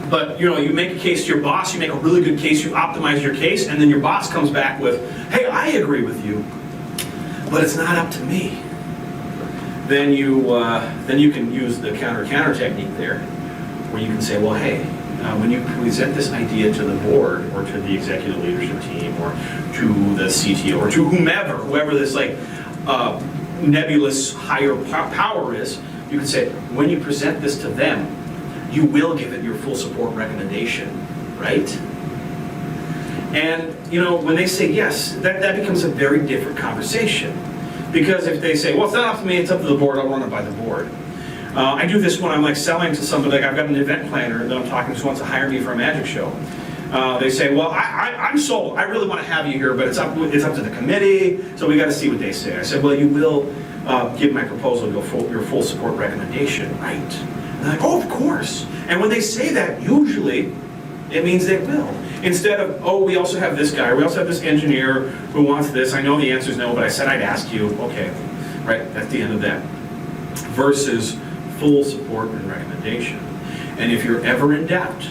But you make a case to your boss, you make a really good case, you optimize your case, and then your boss comes back with, hey, I agree with you, but it's not up to me. then you can use the counter technique there, where you can say, well, hey, when you present this idea to the board or to the executive leadership team or to the CTO or to whoever this like nebulous higher power is, you can say, when you present this to them, you will give it your full support recommendation, right? And when they say yes, that becomes a very different conversation. Because if they say, well, it's not up to me, it's up to the board, I'll run it by the board. I do this when I'm like selling to somebody, like I've got an event planner that I'm talking to who wants to hire me for a magic show. They say, well, I'm sold, I really want to have you here, but it's up to the committee, so we got to see what they say. I said, well, you will give my proposal your full support recommendation, right? And they're like, oh, of course. And when they say that, usually, it means they will. Instead of, oh, we also have this guy, or we also have this engineer who wants this, I know the answer's no, but I said I'd ask you, okay, right, that's the end of that. Versus full support and recommendation. And if you're ever in doubt,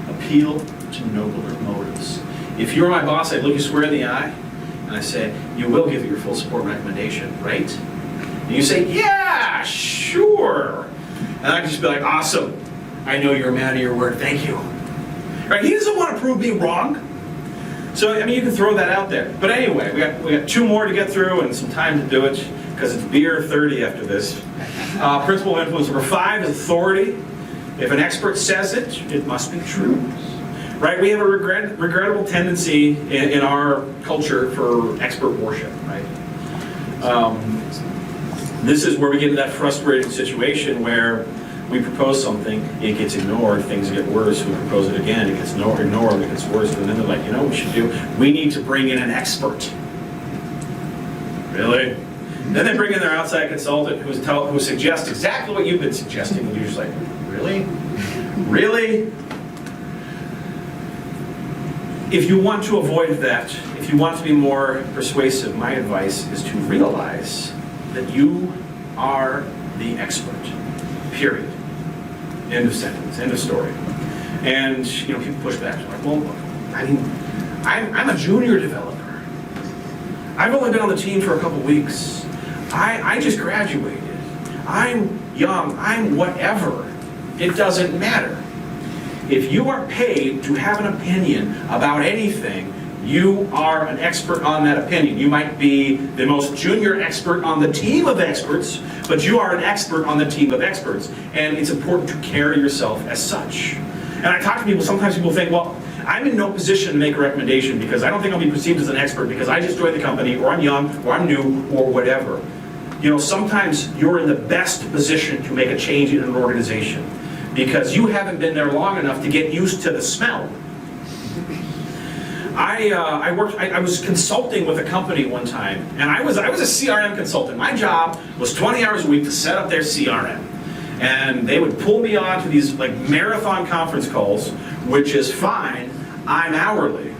appeal to nobler motives. If you're my boss, I'd look you square in the eye, and I say, you will give it your full support and recommendation, right? And you say, yeah, sure. And I can just be like, awesome, I know you're a man of your word, thank you. Right? He doesn't want to prove me wrong. So, I mean, you can throw that out there. But anyway, we got 2 more to get through and some time to do it, because it's beer 30 after this. Principle of influence number 5 is authority. If an expert says it, it must be true. Right? We have a regrettable tendency in our culture for expert worship, right? This is where we get into that frustrating situation where we propose something, it gets ignored, things get worse, we propose it again, it gets ignored, it gets worse, and then they're like, what we should do? We need to bring in an expert. Really? Then they bring in their outside consultant who suggests exactly what you've been suggesting, and you're just like, really? Really? If you want to avoid that, if you want to be more persuasive, my advice is to realize that you are the expert. Period. End of sentence. End of story. And people push back. They're like, well, I mean, I'm a junior developer. I've only been on the team for a couple weeks. I just graduated. I'm young. I'm whatever. It doesn't matter. If you are paid to have an opinion about anything, you are an expert on that opinion. You might be the most junior expert on the team of experts, but you are an expert on the team of experts. And it's important to carry yourself as such. And I talk to people, sometimes people think, well, I'm in no position to make a recommendation because I don't think I'll be perceived as an expert because I just joined the company, or I'm young, or I'm new, or whatever. Sometimes you're in the best position to make a change in an organization because you haven't been there long enough to get used to the smell. I was consulting with a company one time, and I was a CRM consultant. My job was 20 hours a week to set up their CRM. And they would pull me on to these like marathon conference calls, which is fine, I'm hourly.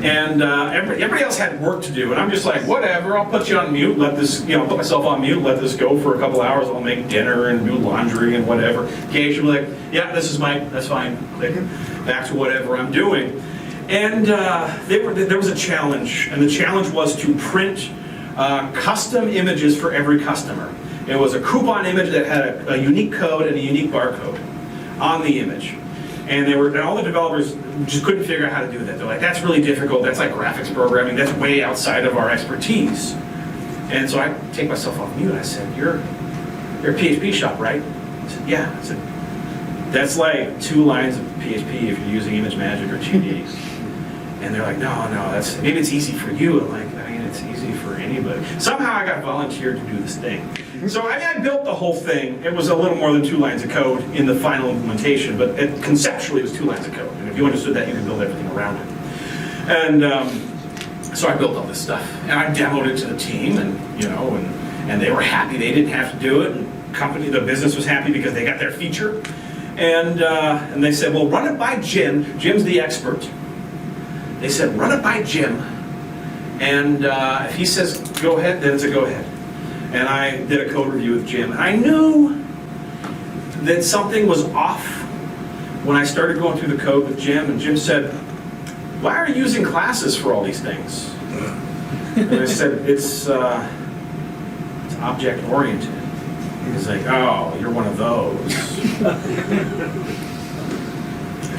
And everybody else had work to do, and I'm just like, whatever, I'll put you on mute, let this, put myself on mute, let this go for a couple hours, I'll make dinner and do laundry and whatever. Occasionally, like, yeah, that's fine, click, back to whatever I'm doing. And there was a challenge, and the challenge was to print custom images for every customer. It was a coupon image that had a unique code and a unique barcode on the image. And all the developers just couldn't figure out how to do that. They're like, that's really difficult, that's like graphics programming, that's way outside of our expertise. And so I take myself off mute, I said, you're a PHP shop, right? I said, yeah. I said, that's like 2 lines of PHP if you're using ImageMagick or 2D. And they're like, no, maybe it's easy for you. I'm like, it's easy for anybody. Somehow I got volunteered to do this thing. So I built the whole thing. It was a little more than 2 lines of code in the final implementation, but conceptually it was 2 lines of code. And if you understood that, you could build everything around it. And so I built all this stuff, and I demoed it to the team, and they were happy they didn't have to do it. And the business was happy because they got their feature. And they said, well, run it by Jim. Jim's the expert. They said, run it by Jim. And if he says go ahead, then it's a go ahead. And I did a code review with Jim. And I knew that something was off when I started going through the code with Jim. And Jim said, why are you using classes for all these things? And I said, it's object-oriented. He's like, oh, you're one of those.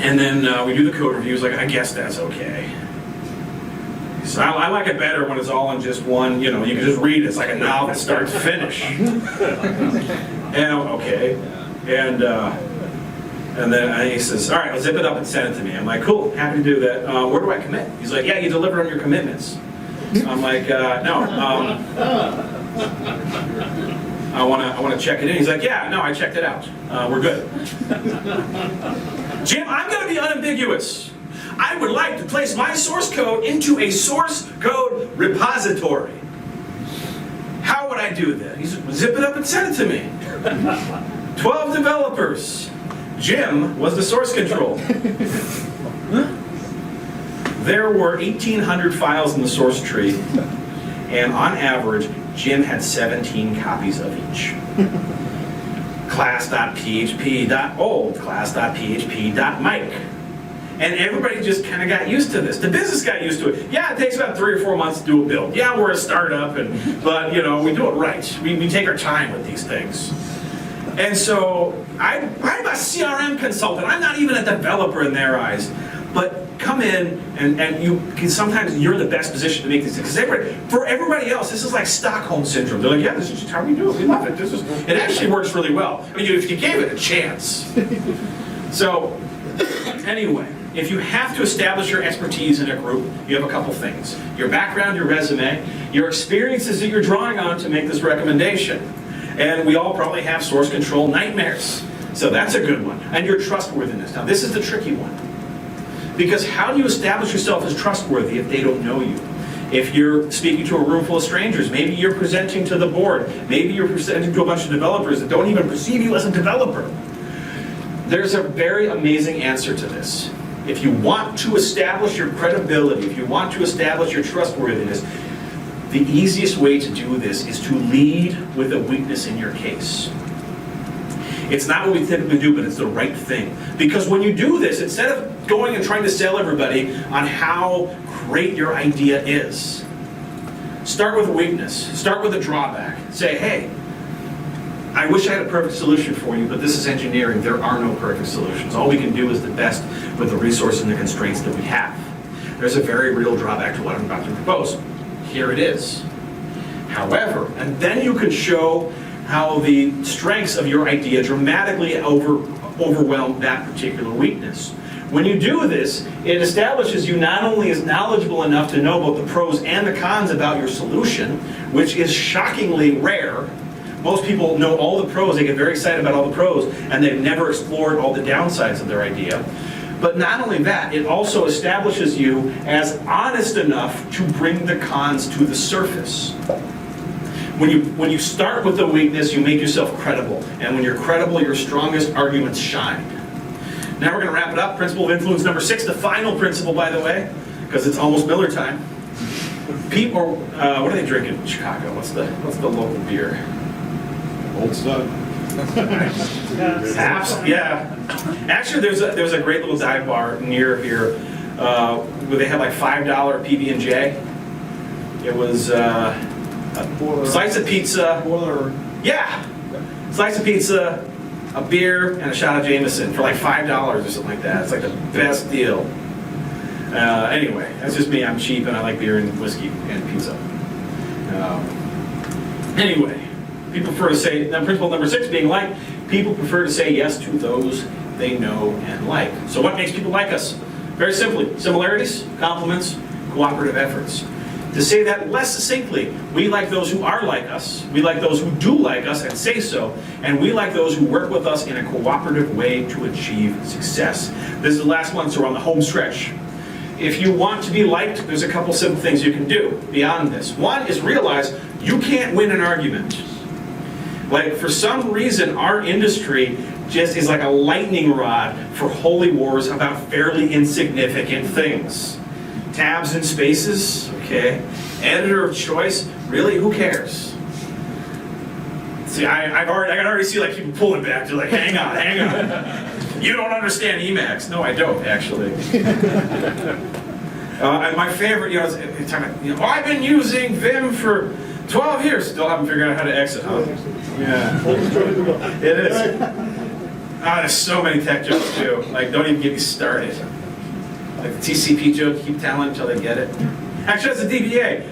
And then we do the code review. He's like, I guess that's okay. So I like it better when it's all in just one, you can just read it. It's like a novel, start to finish. And okay. And then he says, all right, I'll zip it up and send it to me. I'm like, cool, happy to do that. Where do I commit? He's like, yeah, you delivered on your commitments. I'm like, no. I want to check it in. He's like, yeah, no, I checked it out. We're good. Jim, I'm going to be unambiguous. I would like to place my source code into a source code repository. How would I do that? He's zip it up and send it to me. 12 developers. Jim was the source control. There were 1,800 files in the source tree, and on average, Jim had 17 copies of each. Class.php.old, class.php.mike. And everybody just kind of got used to this. The business got used to it. Yeah, it takes about 3 or 4 months to do a build. Yeah, we're a startup, but we do it right. We take our time with these things. And so I'm a CRM consultant. I'm not even a developer in their eyes. But come in and sometimes you're the best position to make these things. Because for everybody else, this is like Stockholm Syndrome. They're like, yeah, this is just how we do it. We love it. It actually works really well. I mean, if you gave it a chance. So anyway, if you have to establish your expertise in a group, you have a couple things. Your background, your resume, your experiences that you're drawing on to make this recommendation. And we all probably have source control nightmares. So that's a good one. And your trustworthiness. Now this is the tricky one. Because how do you establish yourself as trustworthy if they don't know you? If you're speaking to a room full of strangers, maybe you're presenting to the board, maybe you're presenting to a bunch of developers that don't even perceive you as a developer. There's a very amazing answer to this. If you want to establish your credibility, if you want to establish your trustworthiness, the easiest way to do this is to lead with a weakness in your case. It's not what we typically do, but it's the right thing. Because when you do this, instead of going and trying to sell everybody on how great your idea is, start with a weakness. Start with a drawback. Say, hey, I wish I had a perfect solution for you, but this is engineering. There are no perfect solutions. All we can do is the best with the resources and the constraints that we have. There's a very real drawback to what I'm about to propose. Here it is. However, and then you can show how the strengths of your idea dramatically overwhelm that particular weakness. When you do this, it establishes you not only as knowledgeable enough to know both the pros and the cons about your solution, which is shockingly rare. Most people know all the pros, they get very excited about all the pros, and they've never explored all the downsides of their idea. But not only that, it also establishes you as honest enough to bring the cons to the surface. When you start with the weakness, you make yourself credible. And when you're credible, your strongest arguments shine. Now we're going to wrap it up. Principle of influence number 6, the final principle, by the way, because it's almost Miller time. People, what are they drinking in Chicago? What's the local beer? Old stuff. Yeah. Actually, there's a great little dive bar near here where they had like $5 PB&J. It was a slice of pizza. Yeah. Slice of pizza, a beer, and a shot of Jameson for like $5 or something like that. It's like the best deal. Anyway, that's just me. I'm cheap and I like beer and whiskey and pizza. Anyway. People prefer to say, now principle number 6 being like, people prefer to say yes to those they know and like. So what makes people like us? Very simply, similarities, complements, cooperative efforts. To say that less succinctly, we like those who are like us, we like those who do like us and say so, and we like those who work with us in a cooperative way to achieve success. This is the last one, so we're on the home stretch. If you want to be liked, there's a couple simple things you can do beyond this. One is realize you can't win an argument. Like, for some reason, our industry just is like a lightning rod for holy wars about fairly insignificant things. Tabs and spaces, okay. Editor of choice, really, who cares? See, I can already see like people pulling back. They're like, hang on. You don't understand Emacs. No, I don't, actually. And my favorite, it's talking about, I've been using Vim for 12 years, still haven't figured out how to exit, huh? Yeah. It is. There's so many tech jokes too. Like, don't even get me started. Like the TCP joke, you keep telling until they get it. Actually, that's a DBA.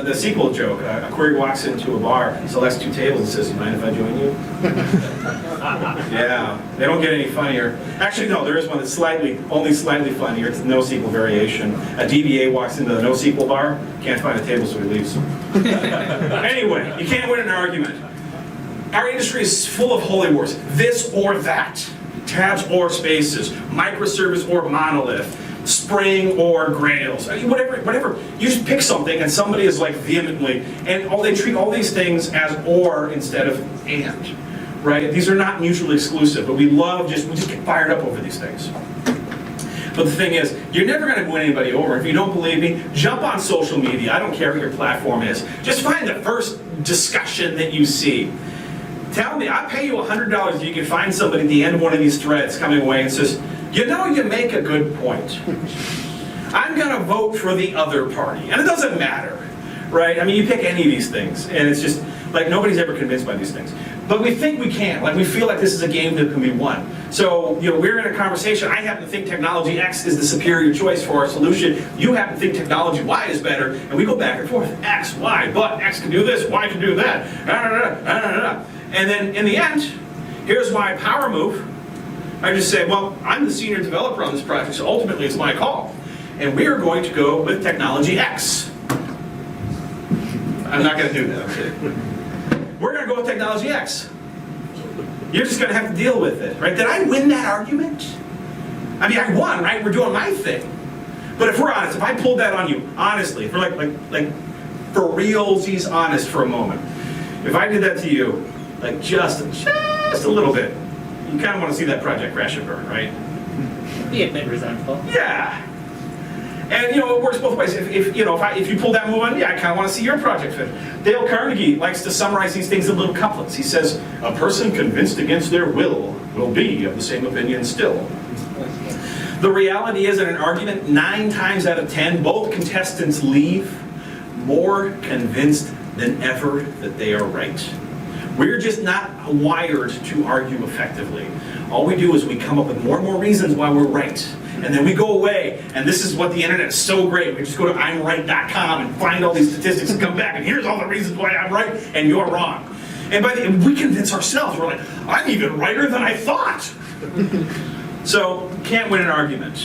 The sequel joke. A query walks into a bar, selects 2 tables, and says, "You mind if I join you?" Yeah, they don't get any funnier. Actually, no, there is one that's only slightly funnier. It's no sequel variation. A DBA walks into the no sequel bar, can't find a table, so he leaves. Anyway, you can't win an argument. Our industry is full of holy wars. This or that. Tabs or spaces. Microservice or monolith. Spring or Grails. I mean, whatever. You just pick something and somebody is like vehemently, and they treat all these things as or instead of and. Right? These are not mutually exclusive, but we just get fired up over these things. But the thing is, you're never going to win anybody over. If you don't believe me, jump on social media. I don't care what your platform is. Just find the first discussion that you see. Tell me, I pay you $100 if you can find somebody at the end of one of these threads coming away and says, "You know, you make a good point. I'm going to vote for the other party." And it doesn't matter, right? I mean, you pick any of these things, and it's just, like, nobody's ever convinced by these things. But we think we can. Like, we feel like this is a game that can be won. So, we're in a conversation. I happen to think technology X is the superior choice for our solution. You happen to think technology Y is better, and we go back and forth. X, Y, but X can do this, Y can do that. And then, in the end, here's my power move. I just say, well, I'm the senior developer on this project, so ultimately it's my call. And we are going to go with technology X. I'm not going to do that, I'm kidding. We're going to go with technology X. You're just going to have to deal with it, right? Did I win that argument? I mean, I won, right? We're doing my thing. But if we're honest, if I pulled that on you, honestly, if we're like for realsies honest for a moment, if I did that to you, like just a little bit, you kind of want to see that project crash and burn, right? Be a bit resentful. Yeah. And it works both ways. If you pull that move on me, I kind of want to see your project fit. Dale Carnegie likes to summarize these things in little couplets. He says, "A person convinced against their will be of the same opinion still." The reality is, in an argument, 9 times out of 10, both contestants leave more convinced than ever that they are right. We're just not wired to argue effectively. All we do is we come up with more and more reasons why we're right. And then we go away, and this is what the internet is so great. We just go to I'mRight.com and find all these statistics and come back, and here's all the reasons why I'm right and you're wrong. And we convince ourselves, we're like, I'm even righter than I thought. So, can't win an argument.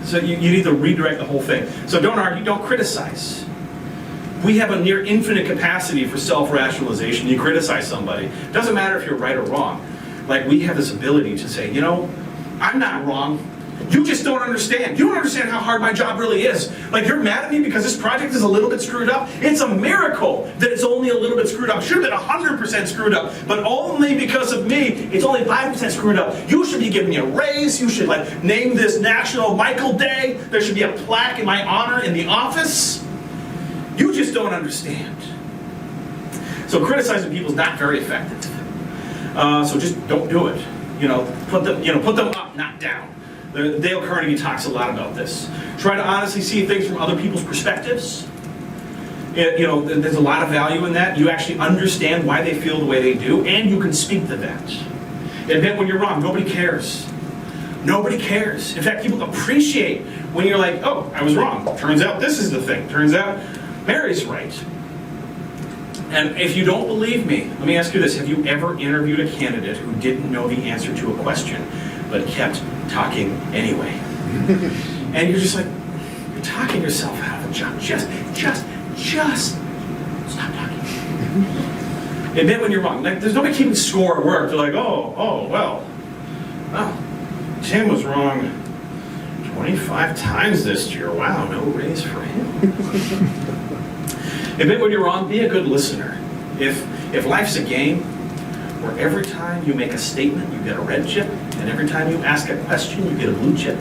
So you need to redirect the whole thing. So don't argue, don't criticize. We have a near infinite capacity for self-rationalization. You criticize somebody. Doesn't matter if you're right or wrong. Like, we have this ability to say, I'm not wrong. You just don't understand. You don't understand how hard my job really is. Like, you're mad at me because this project is a little bit screwed up. It's a miracle that it's only a little bit screwed up. It should have been 100% screwed up, but only because of me, it's only 5% screwed up. You should be giving me a raise. You should name this National Michael Day. There should be a plaque in my honor in the office. You just don't understand. So criticizing people is not very effective. So just don't do it. Put them up, not down. Dale Carnegie talks a lot about this. Try to honestly see things from other people's perspectives. There's a lot of value in that. You actually understand why they feel the way they do, and you can speak to that. Admit when you're wrong. Nobody cares. Nobody cares. In fact, people appreciate when you're like, "Oh, I was wrong. Turns out this is the thing. Turns out Mary's right." And if you don't believe me, let me ask you this. Have you ever interviewed a candidate who didn't know the answer to a question, but kept talking anyway? And you're just like, you're talking yourself out of a job. Just stop talking. Admit when you're wrong. There's nobody keeping score at work. They're like, well, Tim was wrong 25 times this year. Wow, no raise for him. Admit when you're wrong. Be a good listener. If life's a game where every time you make a statement, you get a red chip, and every time you ask a question, you get a blue chip,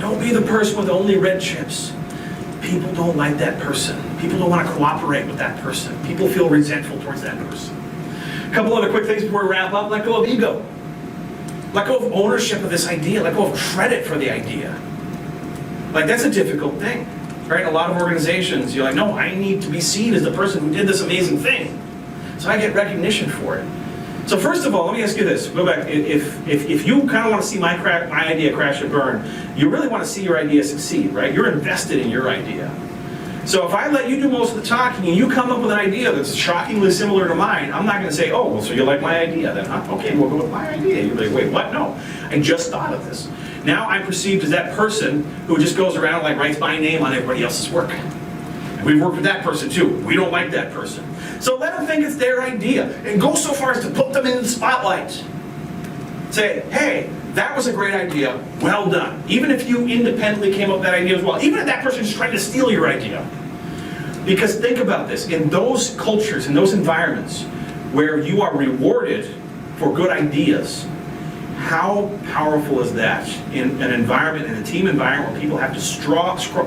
don't be the person with only red chips. People don't like that person. People don't want to cooperate with that person. People feel resentful towards that person. A couple other quick things before we wrap up. Let go of ego. Let go of ownership of this idea. Let go of credit for the idea. That's a difficult thing. right? A lot of organizations, you're like, no, I need to be seen as the person who did this amazing thing. So I get recognition for it. So first of all, let me ask you this. Go back. If you kind of want to see my idea crash and burn, you really want to see your idea succeed, right? You're invested in your idea. So if I let you do most of the talking and you come up with an idea that's shockingly similar to mine, I'm not going to say, oh, well, so you like my idea then, huh? Okay, we'll go with my idea. You're like, wait, what? No, I just thought of this. Now I'm perceived as that person who just goes around and like writes my name on everybody else's work. And we've worked with that person too. We don't like that person. So let them think it's their idea and go so far as to put them in the spotlight. Say, hey, that was a great idea, well done. Even if you independently came up with that idea as well, even if that person's trying to steal your idea. Because think about this, in those cultures, in those environments where you are rewarded for good ideas, how powerful is that in an environment, in a team environment where people have to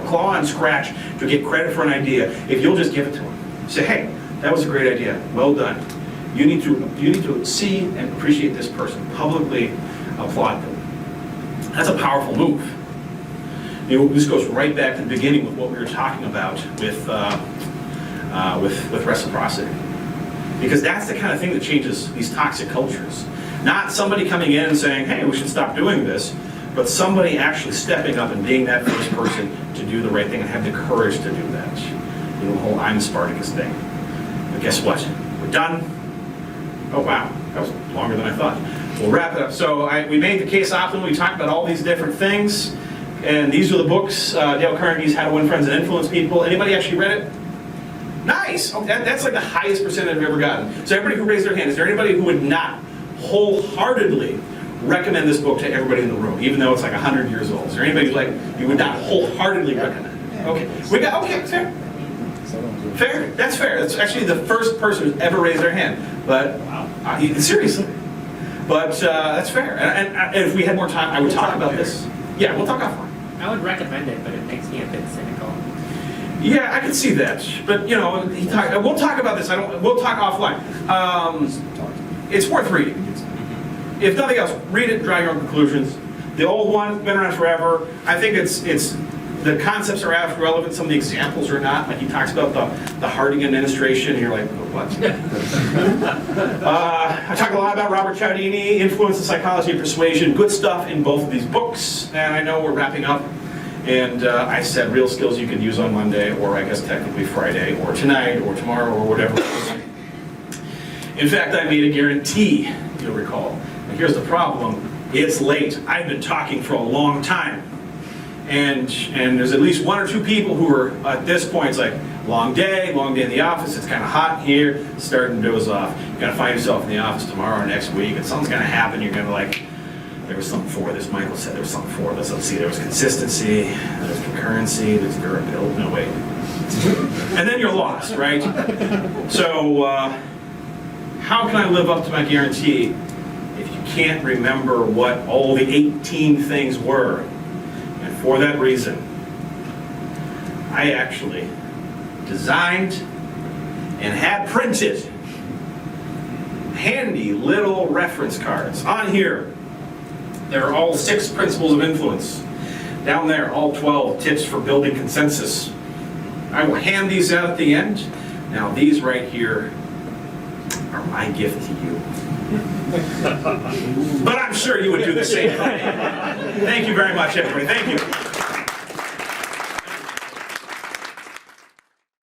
claw and scratch to get credit for an idea, if you'll just give it to them. Say, hey, that was a great idea, well done. You need to see and appreciate this person, publicly applaud them. That's a powerful move. You know, this goes right back to the beginning with what we were talking about with reciprocity. Because that's the kind of thing that changes these toxic cultures. Not somebody coming in and saying, hey, we should stop doing this, but somebody actually stepping up and being that first person to do the right thing and have the courage to do that. You know, the whole I'm Spartacus thing. But guess what? We're done. Oh, wow. That was longer than I thought. We'll wrap it up. So we made the case optimal. We talked about all these different things. And these are the books. Dale Carnegie's How to Win Friends and Influence People. Anybody actually read it? Nice. Oh, that's like the highest percentage I've ever gotten. So everybody who raised their hand, is there anybody who would not wholeheartedly recommend this book to everybody in the room, even though it's like 100 years old? Is there anybody who you would not wholeheartedly recommend it? Okay. Fair. Fair. That's fair. That's actually the first person who's ever raised their hand. But seriously. But that's fair. And if we had more time, I would talk about this. Yeah, we'll talk offline. I would recommend it, but it makes me a bit cynical. Yeah, I can see that. But you know, we'll talk about this. We'll talk offline. It's worth reading. If nothing else, read it and draw your own conclusions. The old one, been around forever. I think it's the concepts are as relevant. Some of the examples are not. Like he talks about the Harding administration, and you're like, what? I talk a lot about Robert Cialdini, Influence, the Psychology of Persuasion. Good stuff in both of these books. And I know we're wrapping up. And I said real skills you can use on Monday, or I guess technically Friday, or tonight, or tomorrow, or whatever. In fact, I made a guarantee, you'll recall. But here's the problem. It's late. I've been talking for a long time. And there's at least one or two people who are, at this point, it's like, long day in the office, it's kind of hot here, starting to doze off. You're going to find yourself in the office tomorrow or next week, and something's going to happen. You're going to like, there was something for this. Michael said there was something for this. Let's see, there was consistency, there's concurrency, there's durability. No, wait. And then you're lost, right? So, how can I live up to my guarantee if you can't remember what all the 18 things were? And for that reason, I actually designed and had printed handy little reference cards. On here, there are all 6 principles of influence. Down there, all 12 tips for building consensus. I will hand these out at the end. Now, these right here are my gift to you. But I'm sure you would do the same thing. Thank you very much, everybody. Thank you.